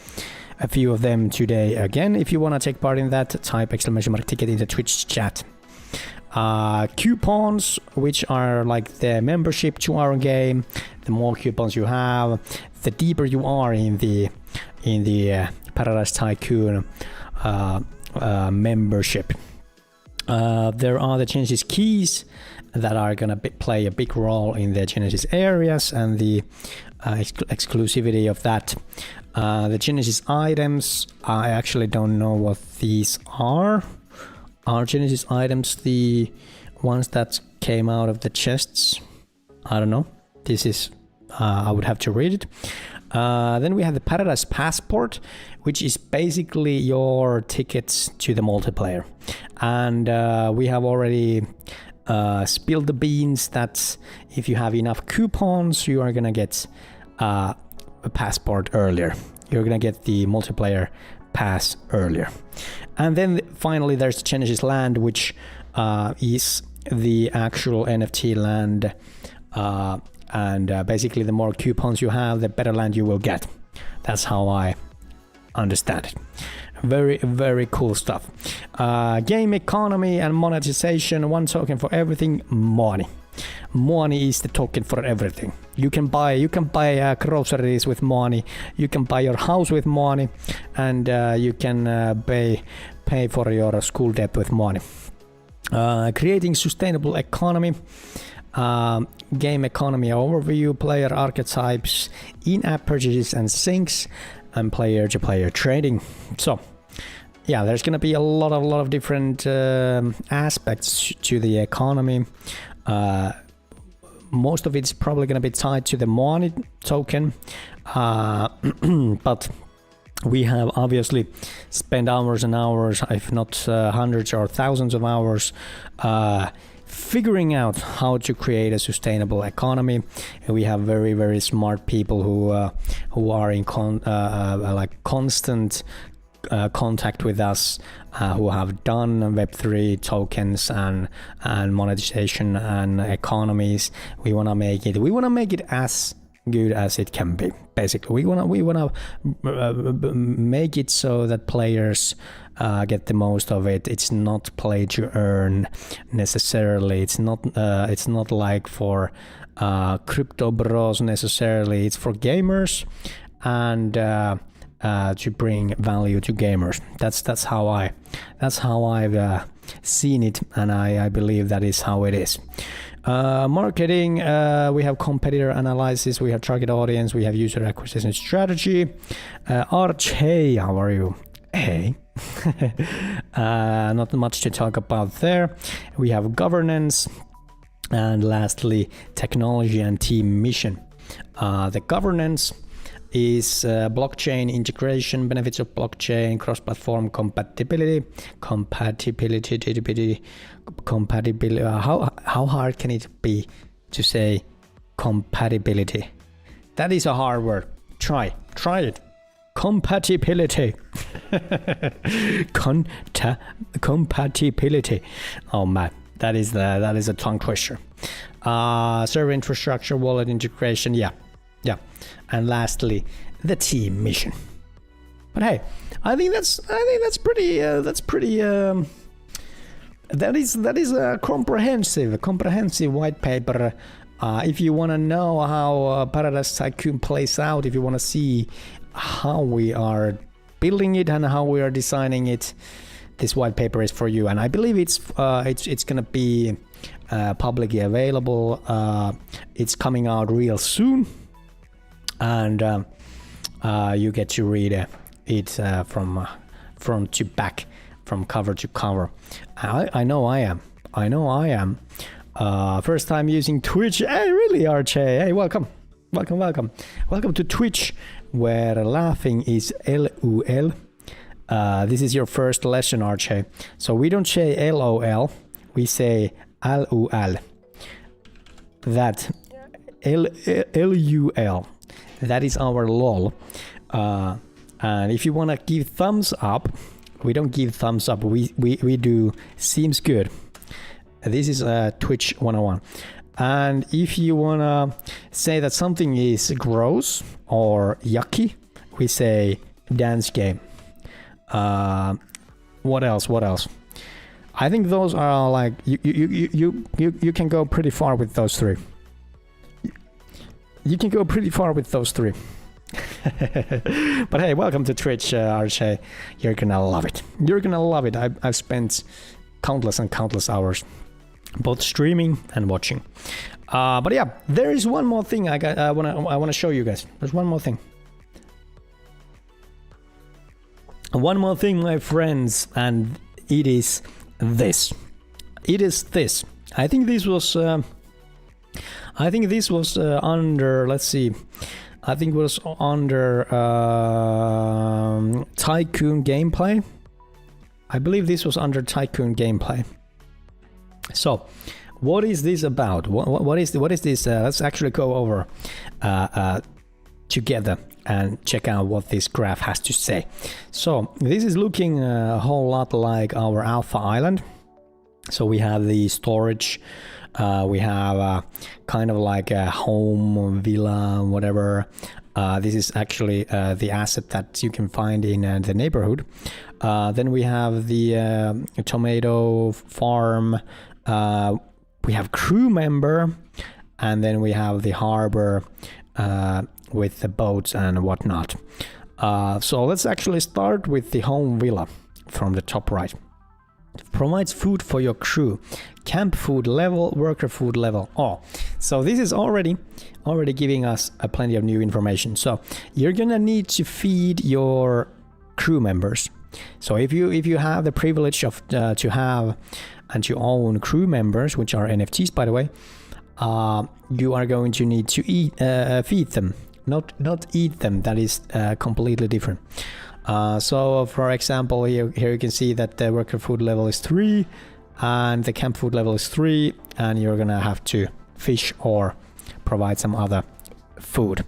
a few of them today again. If you want to take part in that, type !ticket in the Twitch chat. Coupons, which are like the membership to our game. The more coupons you have, the deeper you are in the Paradise Tycoon membership. There are the Genesis keys that are gonna play a big role in the Genesis areas and the exclusivity of that. The Genesis items, I actually don't know what these are. Are Genesis items the ones that came out of the chests? I don't know. This is, I would have to read it. Then we have the Paradise Passport, which is basically your tickets to the multiplayer. And we have already spilled the beans that if you have enough coupons, you are gonna get a passport earlier. You're gonna get the multiplayer pass earlier. And then finally there's Genesis land, which is the actual NFT land, and basically the more coupons you have, the better land you will get. That's how I understand it. Very, very cool stuff. Game economy and monetization, one token for everything, money. Money is the token for everything. You can buy groceries with money. You can buy your house with money, and you can pay for your school debt with money. Creating sustainable economy. game economy overview, player archetypes, in-app purchases and syncs, and player-to-player trading. So yeah, there's gonna be a lot of different aspects to the economy. Most of it's probably gonna be tied to the money token, but we have obviously spent hours and hours, if not hundreds or thousands of hours, figuring out how to create a sustainable economy. And we have very smart people who are in constant contact with us, who have done Web3 tokens and monetization and economies. We want to make it as good as it can be. Basically, we wanna make it so that players get the most of it. It's not play to earn necessarily. It's not like for crypto bros necessarily. It's for gamers and to bring value to gamers. That's how I've seen it, and I believe that is how it is. Marketing, we have competitor analysis, we have target audience, we have user acquisition strategy. Arch, hey, how are you? Hey. Not much to talk about there. We have governance, and lastly, technology and team mission. The governance is blockchain integration, benefits of blockchain, cross-platform compatibility. How hard can it be to say compatibility? That is a hard word. Try it. Compatibility. Compatibility. Oh man, that is a tongue twister. Server infrastructure, wallet integration. Yeah. And lastly, the team mission. But hey, I think that's pretty. That is a comprehensive white paper. If you want to know how Paradise Tycoon plays out, if you want to see how we are building it and how we are designing it, this white paper is for you. And I believe it's gonna be publicly available. It's coming out real soon, and you get to read it from front to back, from cover to cover. I know I am. First time using Twitch. Hey, really, Archie? Hey, welcome to Twitch, where laughing is LOL. This is your first lesson, Archie. So we don't say LOL, we say LOL. That LUL. That is our lol. And if you want to give thumbs up, we don't give thumbs up. We do seems good. This is Twitch 101. And if you want to say that something is gross or yucky, we say dance game. What else? I think those are like you can go pretty far with those three. You can go pretty far with those three. But hey, welcome to Twitch, Archie. You're gonna love it. I've spent countless hours both streaming and watching. But yeah, there is one more thing I wanna show you guys. There's one more thing. One more thing, my friends, and it is this. I think this was under, let's see, I think it was under Tycoon gameplay. I believe this was under Tycoon gameplay. So, what is this about? What is this? Let's actually go over together and check out what this graph has to say. So, this is looking a whole lot like our Alpha Island. So we have the storage. We have kind of like a home, villa, whatever. This is actually the asset that you can find in the neighborhood. Then we have the tomato farm. We have crew member, and then we have the harbor with the boats and whatnot. So let's actually start with the home villa from the top right. provides food for your crew. Camp food level, worker food level. Oh, so this is already giving us plenty of new information. So you're gonna need to feed your crew members. So if you have the privilege of to have and to own crew members, which are NFTs by the way, you are going to need to feed them, not eat them. That is completely different. So for example, here you can see that the worker food level is 3 and the camp food level is 3, and you're gonna have to fish or provide some other food.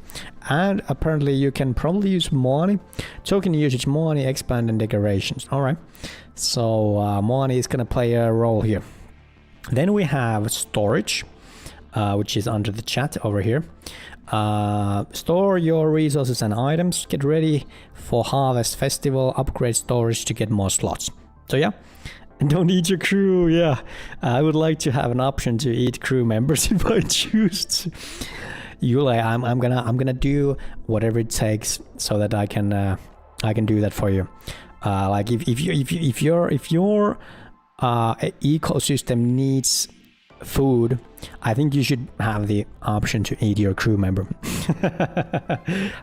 And apparently you can probably use money, token usage, money, expand, and decorations. All right, so money is gonna play a role here. Then we have storage, which is under the chat over here. Store your resources and items, get ready for harvest festival, upgrade storage to get more slots. So yeah, and don't eat your crew. Yeah, I would like to have an option to eat crew members if I choose to. Yule, I'm gonna do whatever it takes so that I can do that for you. Like if your ecosystem needs food, I think you should have the option to eat your crew member.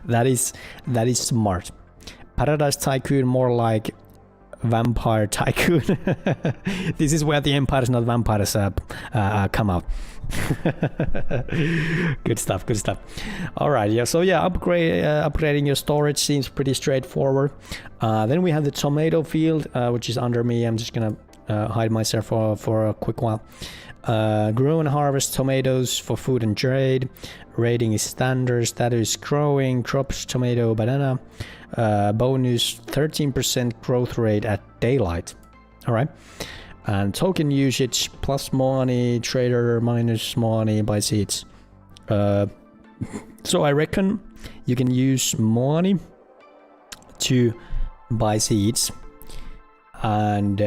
that is smart. Paradise Tycoon, more like Vampire Tycoon. This is where the empires, not vampires, come out. Good stuff. All right, yeah. So yeah, upgrading your storage seems pretty straightforward. Then we have the tomato field, which is under me. I'm just gonna hide myself for a quick while. Grow and harvest tomatoes for food and trade. Rating is standard. Status growing. Crops tomato, banana. Bonus 13% growth rate at daylight. All right. And token usage plus money. Trader minus money. Buy seeds. So I reckon you can use money to buy seeds, and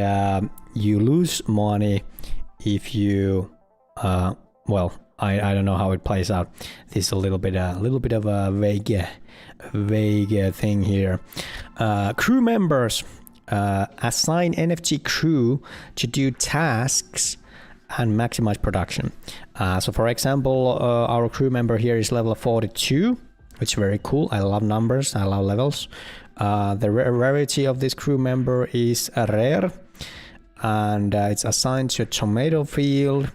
you lose money if you well, I don't know how it plays out. This is a little bit of a vague thing here. Crew members, assign NFT crew to do tasks and maximize production. So for example, our crew member here is level 42, which is very cool. I love numbers, I love levels. The rarity of this crew member is rare, and it's assigned to a tomato field,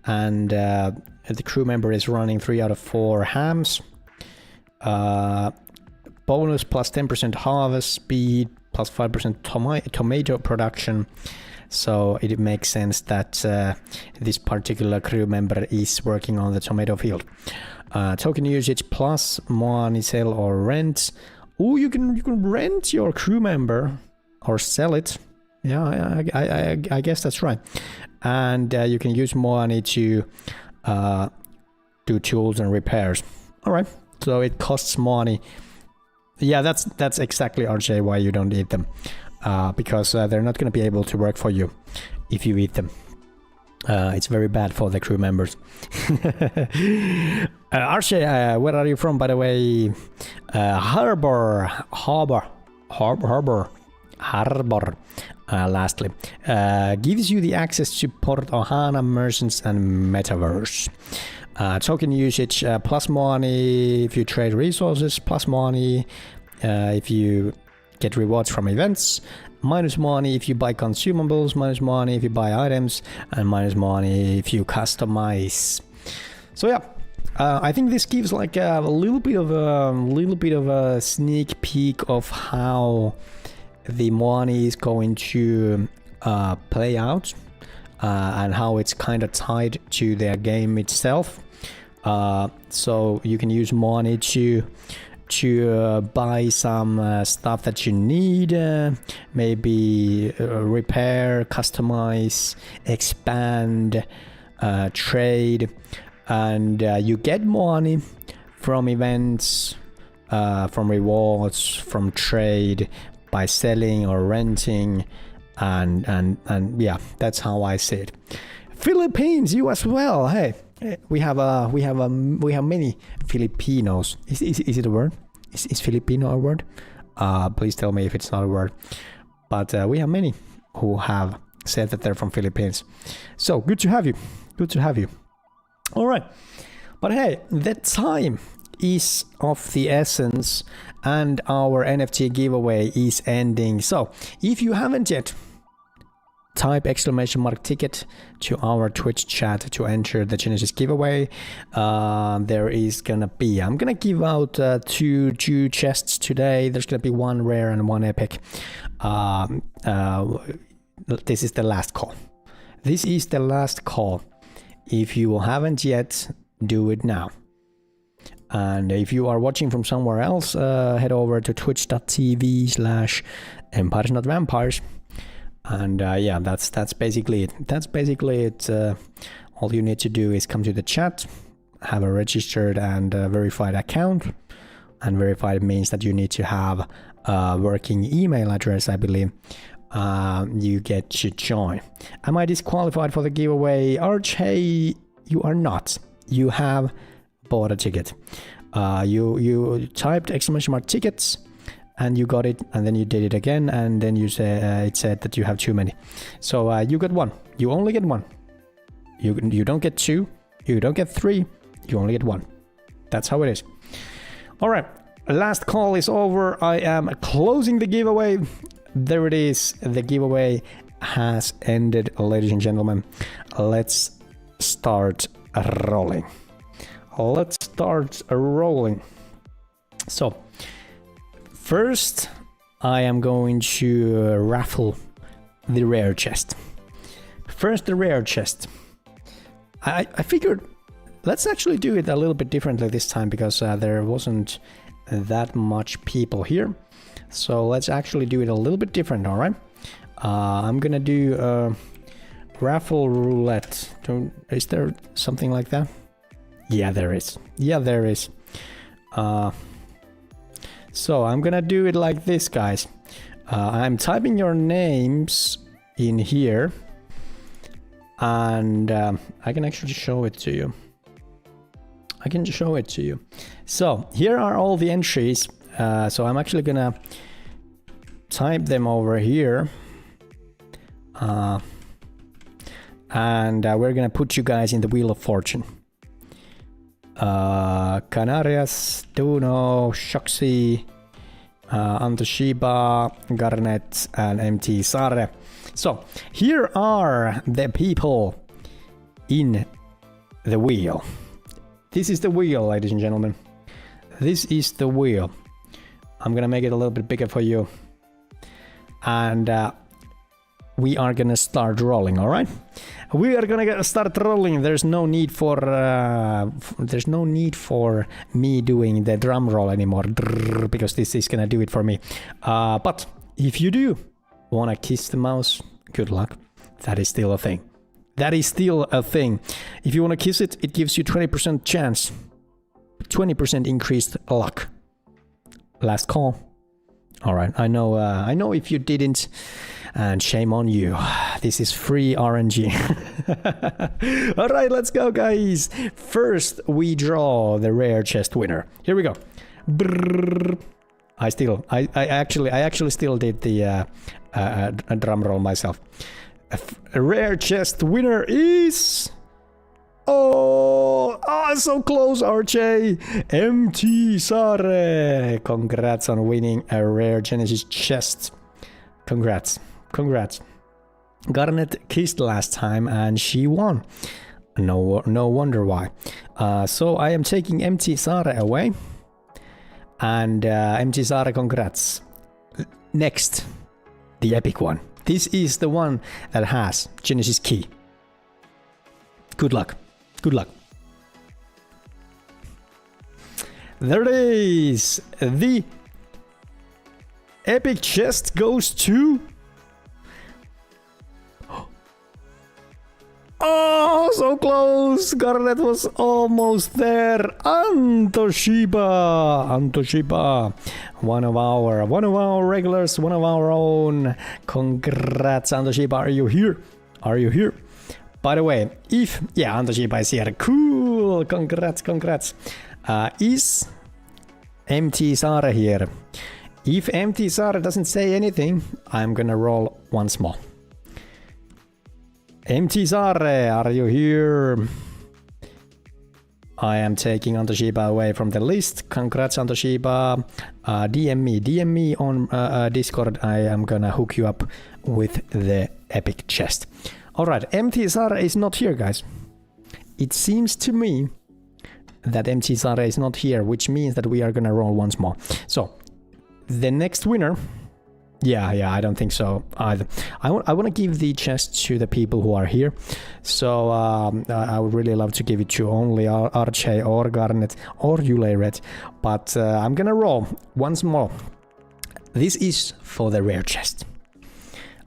and the crew member is running 3 out of 4 hams. Bonus plus 10% harvest speed, plus 5% tomato production. So it makes sense that this particular crew member is working on the tomato field. Token usage plus money, sell or rent. Oh, you can rent your crew member or sell it. Yeah, I guess that's right. And you can use money to do tools and repairs. All right, so it costs money. Yeah, that's exactly, RJ, why you don't eat them. Because they're not going to be able to work for you if you eat them. It's very bad for the crew members. RJ, where are you from, by the way? Harbor. Lastly, gives you the access to Port Ohana, merchants, and metaverse. Token usage plus money if you trade resources, plus money if you get rewards from events, minus money if you buy consumables, minus money if you buy items, and minus money if you customize. So yeah, I think this gives like a little bit of a sneak peek of how the money is going to play out, and how it's kind of tied to their game itself. So you can use money to buy some stuff that you need, maybe repair, customize, expand, trade, and you get money from events, from rewards, from trade, by selling or renting, and yeah, that's how I see it. Philippines, you as well. Hey, we have many Filipinos. Is it a word? Is Filipino a word? Please tell me if it's not a word. But we have many who have said that they're from Philippines. So good to have you. Good to have you. All right. But hey, the time is of the essence and our NFT giveaway is ending. So if you haven't yet, type !ticket to our Twitch chat to enter the Genesis giveaway. There is gonna be, I'm gonna give out two chests today. There's gonna be one rare and one epic. This is the last call. This is the last call. If you haven't yet, do it now. And if you are watching from somewhere else, head over to twitch.tv/empires-not-vampires. And yeah, that's basically it. That's basically it. All you need to do is come to the chat, have a registered and verified account. And verified means that you need to have a working email address, I believe. You get to join. Am I disqualified for the giveaway? Archie, you are not. You have bought a ticket. You typed !tickets and you got it, and then you did it again, and then you say it said that you have too many. So you got one. You only get one. You don't get two. You don't get three. You only get one. That's how it is. All right. Last call is over. I am closing the giveaway. There it is. The giveaway has ended, ladies and gentlemen. Let's start rolling. Let's start rolling. So, first, I am going to raffle the rare chest. First, the rare chest. I figured let's actually do it a little bit differently this time because there wasn't that much people here. So let's actually do it a little bit different, all right? I'm gonna do raffle roulette. Is there something like that? Yeah, there is. Yeah, there is. So I'm gonna do it like this, guys. I'm typing your names in here, and I can actually show it to you. I can show it to you. So here are all the entries. So I'm actually gonna type them over here. And we're gonna put you guys in the Wheel of Fortune. Canarias, Duno, Shoxy, Antoshiba, Garnet, and MT Sare. So here are the people in the wheel. This is the wheel, ladies and gentlemen. This is the wheel. I'm gonna make it a little bit bigger for you. And we are gonna start rolling, all right? We are gonna start rolling. There's no need for me doing the drum roll anymore because this is gonna do it for me. But if you do wanna kiss the mouse, good luck. That is still a thing. That is still a thing. If you wanna kiss it, it gives you 20% chance, 20% increased luck. Last call. All right. I know if you didn't. And shame on you. This is free RNG. All right, let's go, guys. First, we draw the rare chest winner. Here we go. Brrr. I actually still did the drum roll myself. A rare chest winner is... Oh, so close, RJ. MT Sare. Congrats on winning a rare Genesis chest. Congrats. Congrats. Garnet kissed last time and she won. No wonder why. So I am taking MT Sare away. And MT Sare, congrats. Next, the epic one. This is the one that has Genesis key. Good luck. Good luck. There it is. The epic chest goes to... Oh, so close! Garnet was almost there. Antoshiba, one of our regulars, one of our own. Congrats, Antoshiba. Are you here? Are you here? By the way, Antoshiba is here. Cool. Congrats. Is MT Sare here? If MT Sare doesn't say anything, I'm gonna roll once more. MT Saare, are you here? I am taking Antoshiba away from the list. Congrats, Antoshiba. DM me on Discord. I am gonna hook you up with the epic chest. Alright, MT Saare is not here, guys. It seems to me that MT Saare is not here, which means that we are gonna roll once more. So, the next winner... Yeah, I don't think so either. I want to give the chest to the people who are here. So I would really love to give it to only Arche or Garnet or Yule Red. But I'm gonna roll once more. This is for the rare chest.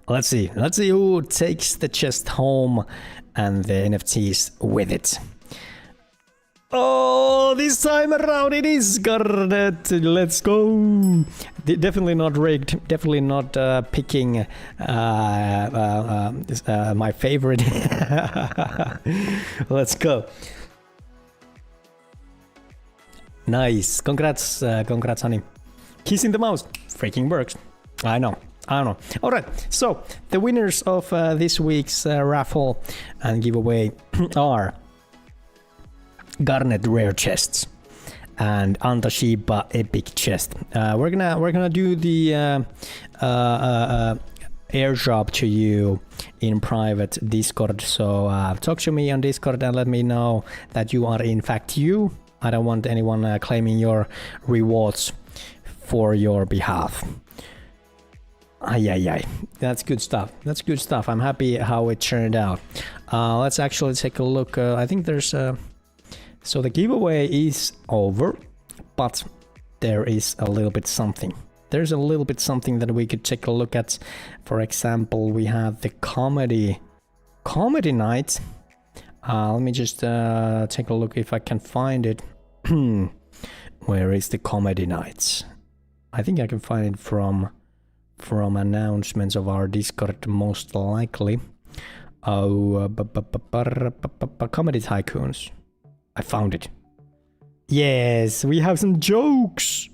Let's see who takes the chest home and the NFTs with it. Oh, this time around it is Garnet. Let's go. Definitely not rigged. Definitely not picking my favorite. Let's go. Nice. Congrats, honey. Kissing the mouse. Freaking works. I know. Alright, so the winners of this week's raffle and giveaway are Garnet rare chests and Antoshiba epic chest. We're gonna do the airdrop to you in private Discord. So talk to me on Discord and let me know that you are in fact you. I don't want anyone claiming your rewards for your behalf. Ay. That's good stuff. I'm happy how it turned out. Let's actually take a look. I think there's so the giveaway is over, but there is a little bit something. There's a little bit something that we could take a look at. For example, we have the comedy night. Let me just take a look if I can find it. Where is the comedy nights? I think I can find it from announcements of our Discord, most likely. Oh, comedy tycoons. I found it. Yes, we have some jokes.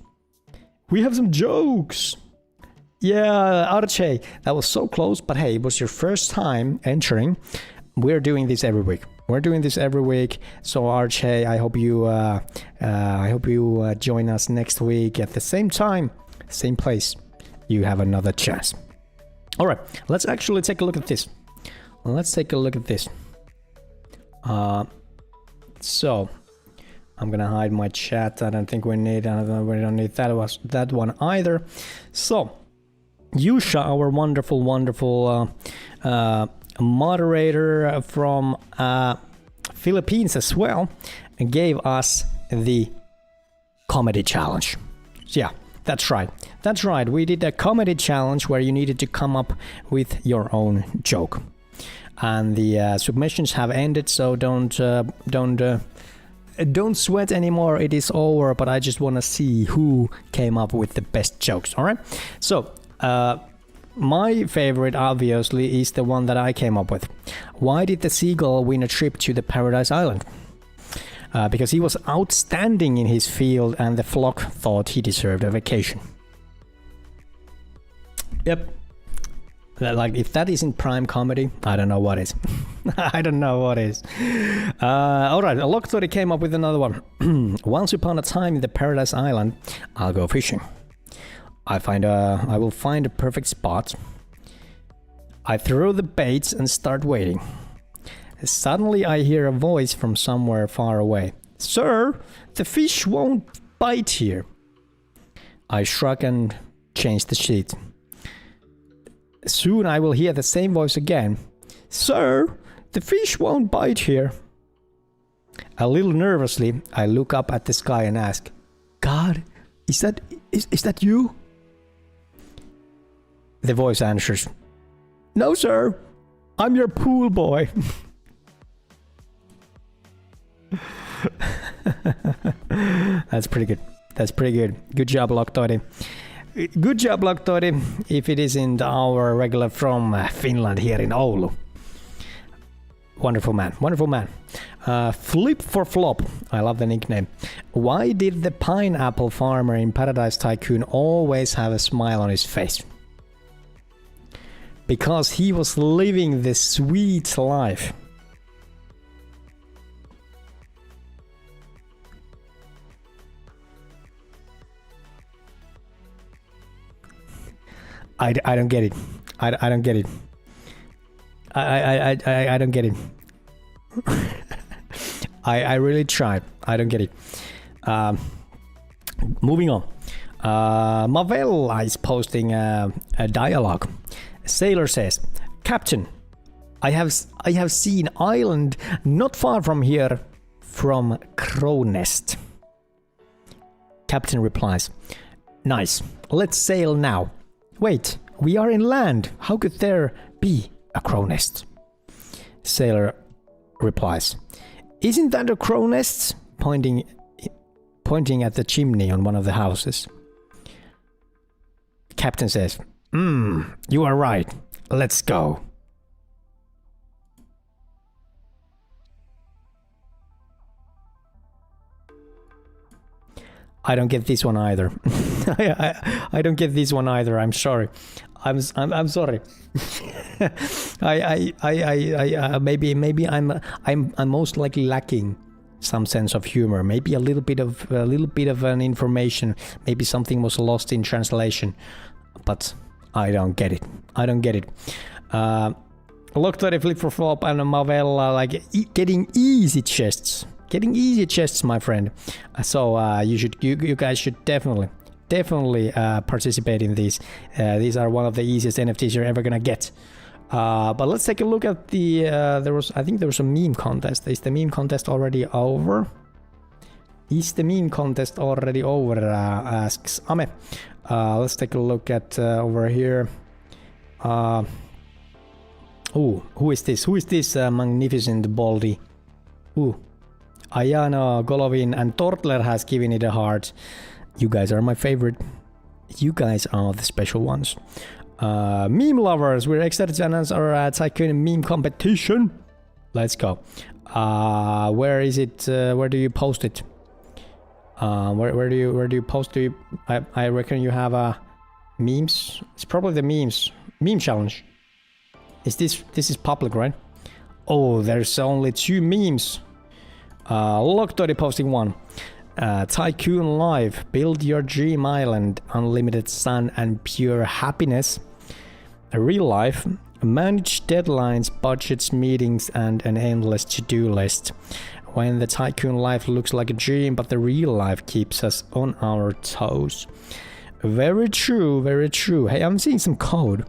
Yeah, Arche, that was so close, but hey, it was your first time entering. We're doing this every week. So Arche, I hope you join us next week at the same time, same place. You have another chance. All right, let's actually take a look at this. So I'm gonna hide my chat. I don't think we don't need that one either. So Yusha, our wonderful moderator from Philippines as well, gave us the comedy challenge. Yeah, that's right. We did a comedy challenge where you needed to come up with your own joke. And the submissions have ended, so don't sweat anymore. It is over, but I just want to see who came up with the best jokes. All right. So my favorite, obviously, is the one that I came up with. Why did the seagull win a trip to the Paradise Island? Because he was outstanding in his field, and the flock thought he deserved a vacation. Yep. Like, if that isn't prime comedy, I don't know what is. Alright, Loktori came up with another one. Once upon a time in the Paradise Island, I'll go fishing. I will find a perfect spot. I throw the baits and start waiting. Suddenly I hear a voice from somewhere far away. Sir, the fish won't bite here. I shrug and change the sheet. Soon I will hear the same voice again. Sir, the fish won't bite here. A little nervously, I look up at the sky and ask, God, is that you? The voice answers, No, sir, I'm your pool boy. That's pretty good. Good job, Loktori. If it isn't our regular from Finland here in Oulu. Wonderful man. Flip for Flop. I love the nickname. Why did the pineapple farmer in Paradise Tycoon always have a smile on his face? because he was living the sweet life. I don't get it. I don't get it. I don't get it. I really tried. I don't get it. Moving on. Mavella is posting a dialogue. Sailor says, Captain, I have seen island not far from here from Crow Nest. Captain replies, nice, let's sail now. Wait, we are in land. How could there be a crow nest? Sailor replies, isn't that a crow nest? Pointing at the chimney on one of the houses. Captain says, you are right. Let's go. I don't get this one either. I don't get this one either. I'm sorry. I'm sorry. Maybe I'm most likely lacking some sense of humor. Maybe a little bit of an information. Maybe something was lost in translation. But I don't get it. I don't get it. Looked at a flip for flop and a Mavella like getting easy chests. Getting easy chests, my friend. So you guys should definitely participate in these. These are one of the easiest NFTs you're ever gonna get. But let's take a look at the. I think there was a meme contest. Is the meme contest already over? Is the meme contest already over? Asks Ame. Let's take a look at over here. Oh, who is this? Who is this magnificent baldy? Ooh. Ayana, Golovin, and Tortler has given it a heart. You guys are my favorite. You guys are the special ones. Meme lovers, we're excited to announce our Tycoon meme competition. Let's go. Where is it? Where do you post it? Where do you post it? I reckon you have memes. It's probably the memes. Meme challenge. This is public, right? Oh, there's only 2 memes. Lockdotty posting one. Tycoon Live. Build your dream island. Unlimited sun and pure happiness. A real life. Manage deadlines, budgets, meetings, and an endless to-do list. When the Tycoon life looks like a dream, but the real life keeps us on our toes. Very true, very true. Hey, I'm seeing some code.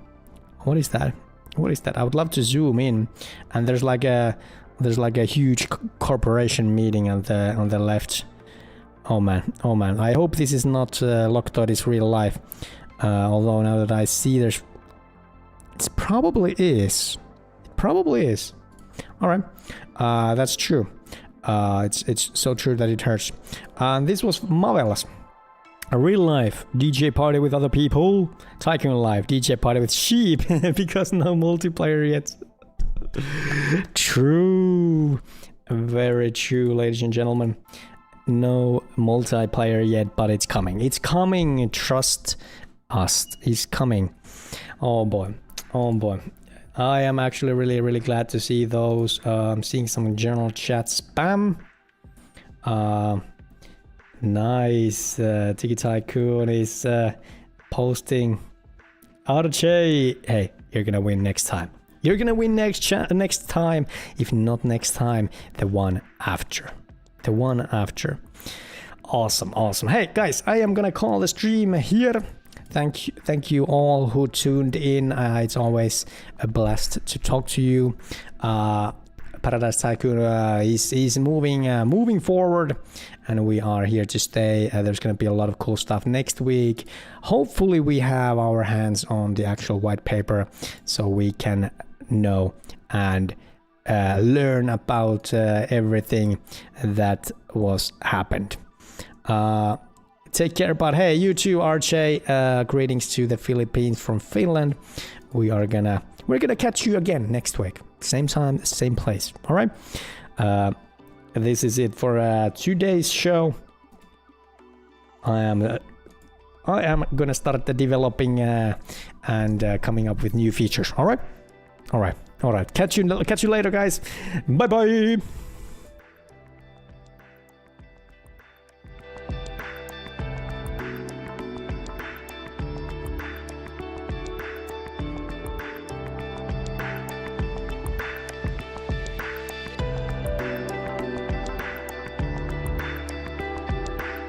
What is that? What is that? I would love to zoom in. And there's like a huge corporation meeting on the left. Oh man, oh man. I hope this is not Lockdotty's real life. Although now that I see it probably is. It probably is. Alright. That's true. It's so true that it hurts. And this was Marvelous. A real life DJ party with other people. Tycoon Live DJ party with sheep. Because no multiplayer yet. True. Very true, ladies and gentlemen. No multiplayer yet, but it's coming. It's coming. Trust us. It's coming. Oh boy. Oh boy. I am actually really glad to see those. I'm seeing some general chat spam. Nice. Tiki Tycoon is posting. Archie. Hey, you're gonna win next time. You're gonna win next time. If not next time, the one after. The one after. Awesome, awesome. Hey guys, I am gonna call the stream here. Thank you all who tuned in. It's always a blast to talk to you. Paradise Tycoon is moving forward, and we are here to stay. There's going to be a lot of cool stuff next week. Hopefully we have our hands on the actual white paper so we can know and learn about everything that was happened. Take care, but hey, you too, RJ. Greetings to the Philippines from Finland. We're gonna catch you again next week. Same time, same place. All right. This is it for today's show. I am I am gonna start developing and coming up with new features. All right. Catch you later, guys. Bye bye.